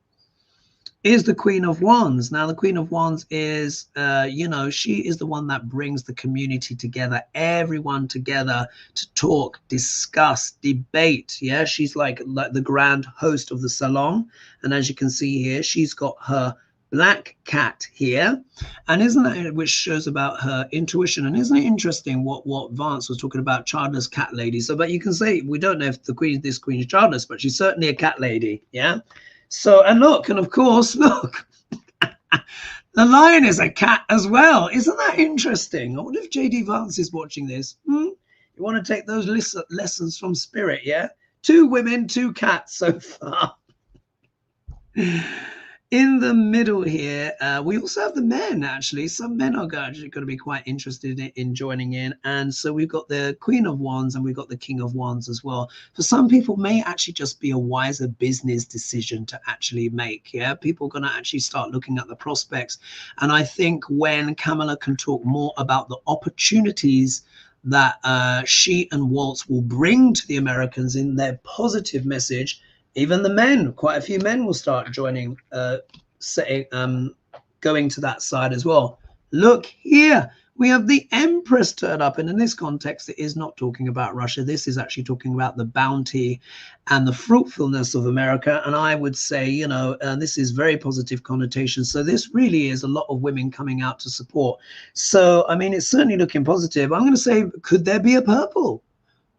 Speaker 1: is the Queen of Wands. Now, the Queen of Wands is, she is the one that brings the community together, everyone together to talk, discuss, debate. Yeah, she's like the grand host of the salon. And as you can see here, she's got her black cat here. And isn't that, which shows about her intuition. And isn't it interesting what Vance was talking about, childless cat lady? So, but you can say, we don't know if this queen is childless, but she's certainly a cat lady. Yeah. So, and look, and of course, look, the lion is a cat as well. Isn't that interesting? I wonder if JD Vance is watching this. You want to take those lessons from spirit, yeah? 2 women, 2 cats so far. In the middle here, we also have the men, actually. Some men are actually going to be quite interested in joining in. And so we've got the Queen of Wands and we've got the King of Wands as well. For some people, may actually just be a wiser business decision to actually make. Yeah, people are going to actually start looking at the prospects. And I think when Kamala can talk more about the opportunities that she and Walz will bring to the Americans in their positive message, even the men, quite a few men will start joining, going to that side as well. Look here, we have the Empress turn up, and in this context, it is not talking about Russia. This is actually talking about the bounty and the fruitfulness of America. And I would say, you know, this is very positive connotation. So this really is a lot of women coming out to support. So, I mean, it's certainly looking positive. I'm going to say, could there be a purple?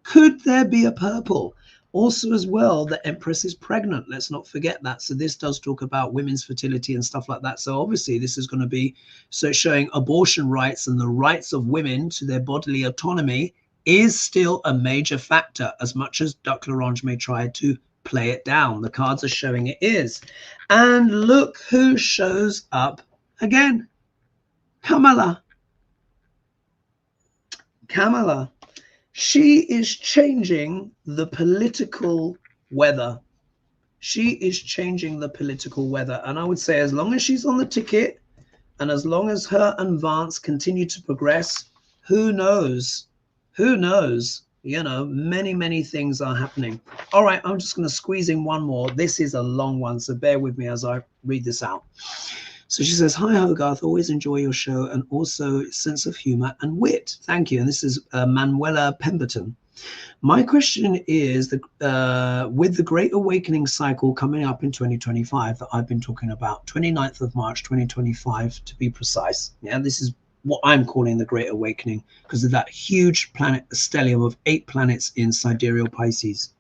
Speaker 1: Could there be a purple? Also, as well, the Empress is pregnant. Let's not forget that. So this does talk about women's fertility and stuff like that. So obviously, this is going to be so showing abortion rights and the rights of women to their bodily autonomy is still a major factor, as much as Duck L'Orange may try to play it down. The cards are showing it is. And look who shows up again. Kamala. Kamala. She is changing the political weather. She is changing the political weather. And I would say as long as she's on the ticket and as long as her and Vance continue to progress, who knows? Who knows? You know, many, many things are happening. All right, I'm just going to squeeze in one more. This is a long one, so bear with me as I read this out. So she says, hi, Hogarth, always enjoy your show and also sense of humor and wit. Thank you. And this is Manuela Pemberton. My question is, with the Great Awakening cycle coming up in 2025 that I've been talking about, 29th of March, 2025, to be precise. Yeah, this is what I'm calling the Great Awakening because of that huge planet stellium of 8 planets in sidereal Pisces.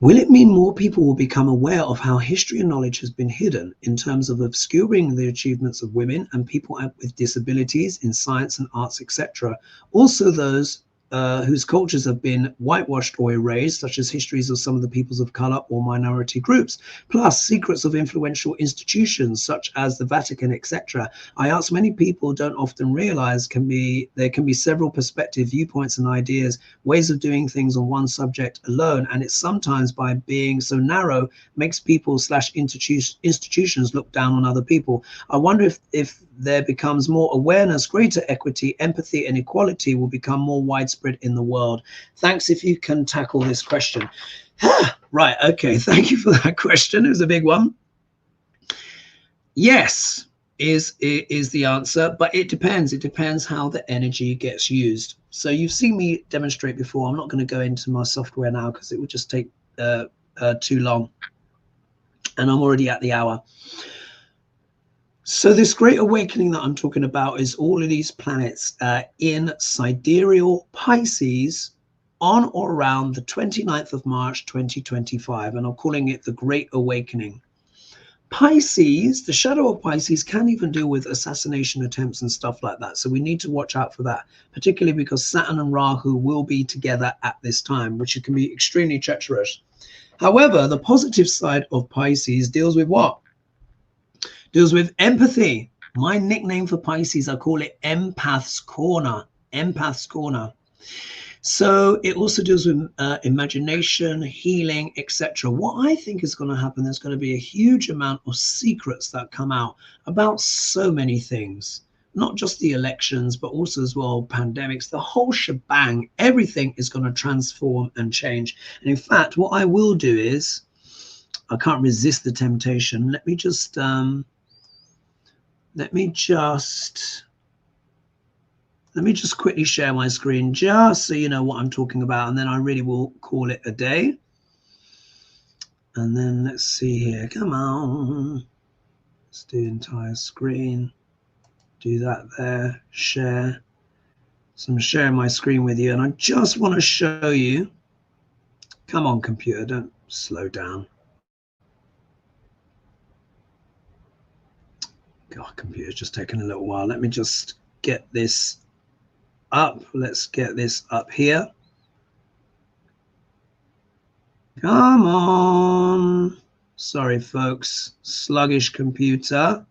Speaker 1: Will it mean more people will become aware of how history and knowledge has been hidden in terms of obscuring the achievements of women and people with disabilities in science and arts, etc.? Also those whose cultures have been whitewashed or erased, such as histories of some of the peoples of color or minority groups, plus secrets of influential institutions such as the Vatican, etc. I ask many people don't often realize there can be several perspectives, viewpoints and ideas, ways of doing things on one subject alone, and it's sometimes by being so narrow makes people / institutions look down on other people. I wonder if there becomes more awareness, greater equity, empathy, and equality will become more widespread in the world. Thanks if you can tackle this question. Right, okay, thank you for that question. It was a big one. Yes is the answer, but it depends. It depends how the energy gets used. So you've seen me demonstrate before. I'm not going to go into my software now because it would just take too long. And I'm already at the hour. So this Great Awakening that I'm talking about is all of these planets in sidereal Pisces on or around the 29th of March, 2025. And I'm calling it the Great Awakening. Pisces, the shadow of Pisces can even deal with assassination attempts and stuff like that. So we need to watch out for that, particularly because Saturn and Rahu will be together at this time, which can be extremely treacherous. However, the positive side of Pisces deals with what? Deals with empathy. My nickname for Pisces, I call it Empath's Corner. Empath's Corner. So it also deals with imagination, healing, etc. What I think is going to happen, there's going to be a huge amount of secrets that come out about so many things. Not just the elections, but also as well pandemics, the whole shebang. Everything is going to transform and change. And in fact, what I will do is, I can't resist the temptation. Let me just quickly share my screen just so you know what I'm talking about, and then I really will call it a day. And then let's see here. Come on. Let's do entire screen. Do that there. Share. So I'm sharing my screen with you, and I just want to show you. Come on, computer, don't slow down. God, computer's just taking a little while. Let me just get this up. Let's get this up here. Come on. Sorry, folks. Sluggish computer.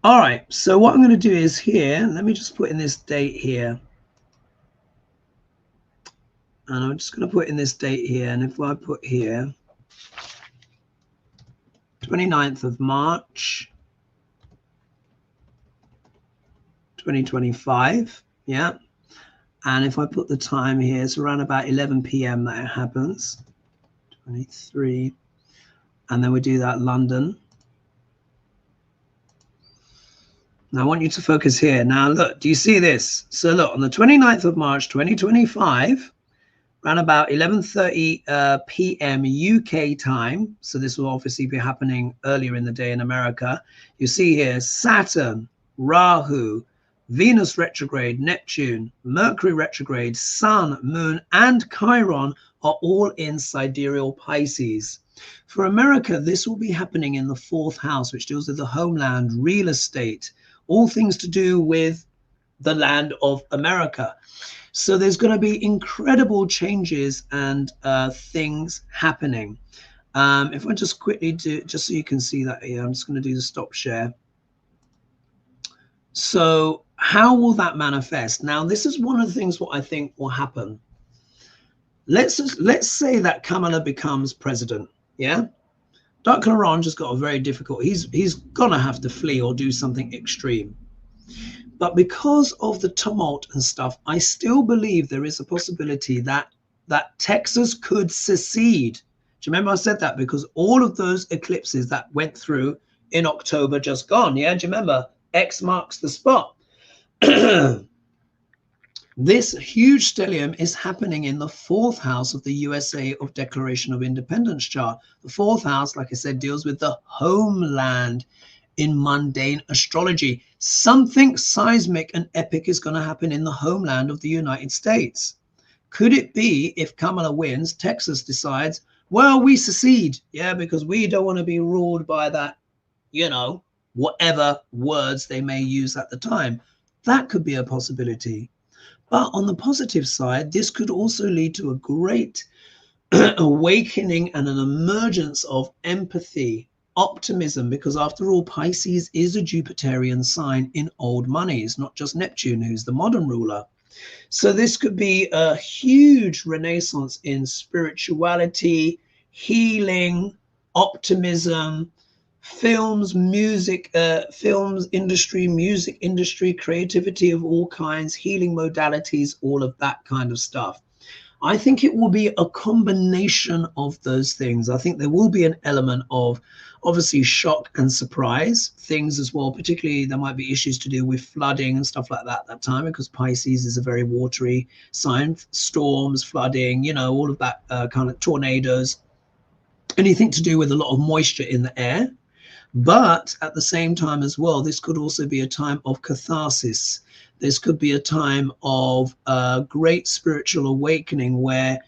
Speaker 1: All right. So what I'm going to do is here, let me just put in this date here. And I'm just going to put in this date here. And if I put here, 29th of March, 2025. Yeah. And if I put the time here, it's around about 11 p.m. that it happens. 23. And then we do that London. Now I want you to focus here. Now look, do you see this? So look, on the 29th of March, 2025, around about 11:30 p.m. UK time. So this will obviously be happening earlier in the day in America. You see here, Saturn, Rahu, Venus retrograde, Neptune, Mercury retrograde, Sun, Moon, and Chiron are all in sidereal Pisces. For America, this will be happening in the 4th house, which deals with the homeland, real estate, all things to do with the land of America. So there's going to be incredible changes and things happening. If I just quickly do, just so you can see that here, I'm just going to do the stop share. So how will that manifest? Now, this is one of the things what I think will happen. Let's say that Kamala becomes president. Yeah. Dr. Laurent just got a very difficult, he's going to have to flee or do something extreme. But because of the tumult and stuff, I still believe there is a possibility that Texas could secede. Do you remember I said that? Because all of those eclipses that went through in October just gone. Yeah, do you remember? X marks the spot. This huge stellium is happening in the 4th house of the USA of Declaration of Independence chart. The 4th house, like I said, deals with the homeland in mundane astrology. Something seismic and epic is going to happen in the homeland of the United States. Could it be, if Kamala wins, Texas decides, well, we secede, yeah, because we don't want to be ruled by that, you know, whatever words they may use at the time. That could be a possibility. But on the positive side, this could also lead to a great awakening and an emergence of empathy, optimism, because after all, Pisces is a Jupiterian sign in old money. It's not just Neptune, who's the modern ruler. So this could be a huge renaissance in spirituality, healing, optimism, films, music, films industry, music industry, creativity of all kinds, healing modalities, all of that kind of stuff. I think it will be a combination of those things. I think there will be an element of obviously shock and surprise things as well. Particularly there might be issues to do with flooding and stuff like that at that time, because Pisces is a very watery sign. Storms, flooding, you know, all of that kind of tornadoes, anything to do with a lot of moisture in the air. But at the same time as well, this could also be a time of catharsis. This could be a time of great spiritual awakening where,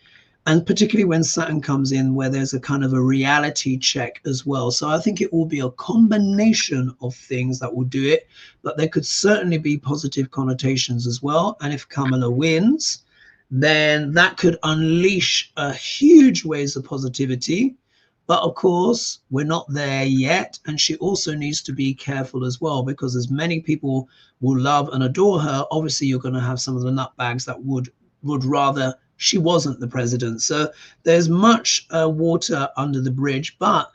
Speaker 1: and particularly when Saturn comes in, where there's a kind of a reality check as well. So I think it will be a combination of things that will do it, but there could certainly be positive connotations as well. And if Kamala wins, then that could unleash a huge waves of positivity. But of course, we're not there yet. And she also needs to be careful as well, because as many people will love and adore her, obviously you're going to have some of the nutbags that would rather she wasn't the president. So there's much water under the bridge. But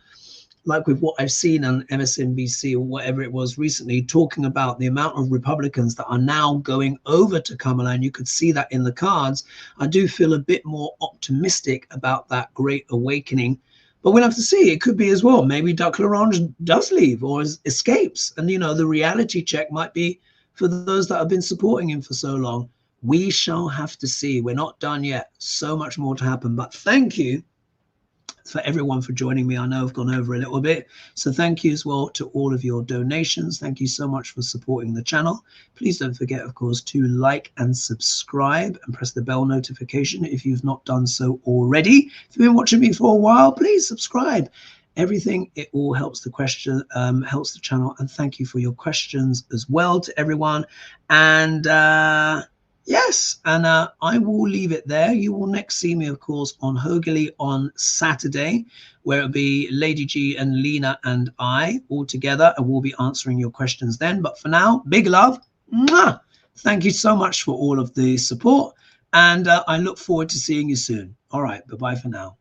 Speaker 1: like with what I've seen on MSNBC or whatever it was recently, talking about the amount of Republicans that are now going over to Kamala, and you could see that in the cards, I do feel a bit more optimistic about that great awakening. But we'll have to see. It could be as well. Maybe Duck Larange does leave or escapes. And, you know, the reality check might be for those that have been supporting him for so long. We shall have to see. We're not done yet. So much more to happen. But thank you for everyone for joining me. I know I've gone over a little bit. So thank you as well to all of your donations. Thank you so much for supporting the channel. Please don't forget, of course, to like and subscribe and press the bell notification if you've not done so already. If you've been watching me for a while, please subscribe. Everything, it all helps the question, helps the channel. And thank you for your questions as well to everyone. And Yes, and I will leave it there. You will next see me, of course, on Hogely on Saturday, where it'll be Lady G and Lena and I all together, and we'll be answering your questions then. But for now, big love. Mwah! Thank you so much for all of the support, and I look forward to seeing you soon. All right, bye-bye for now.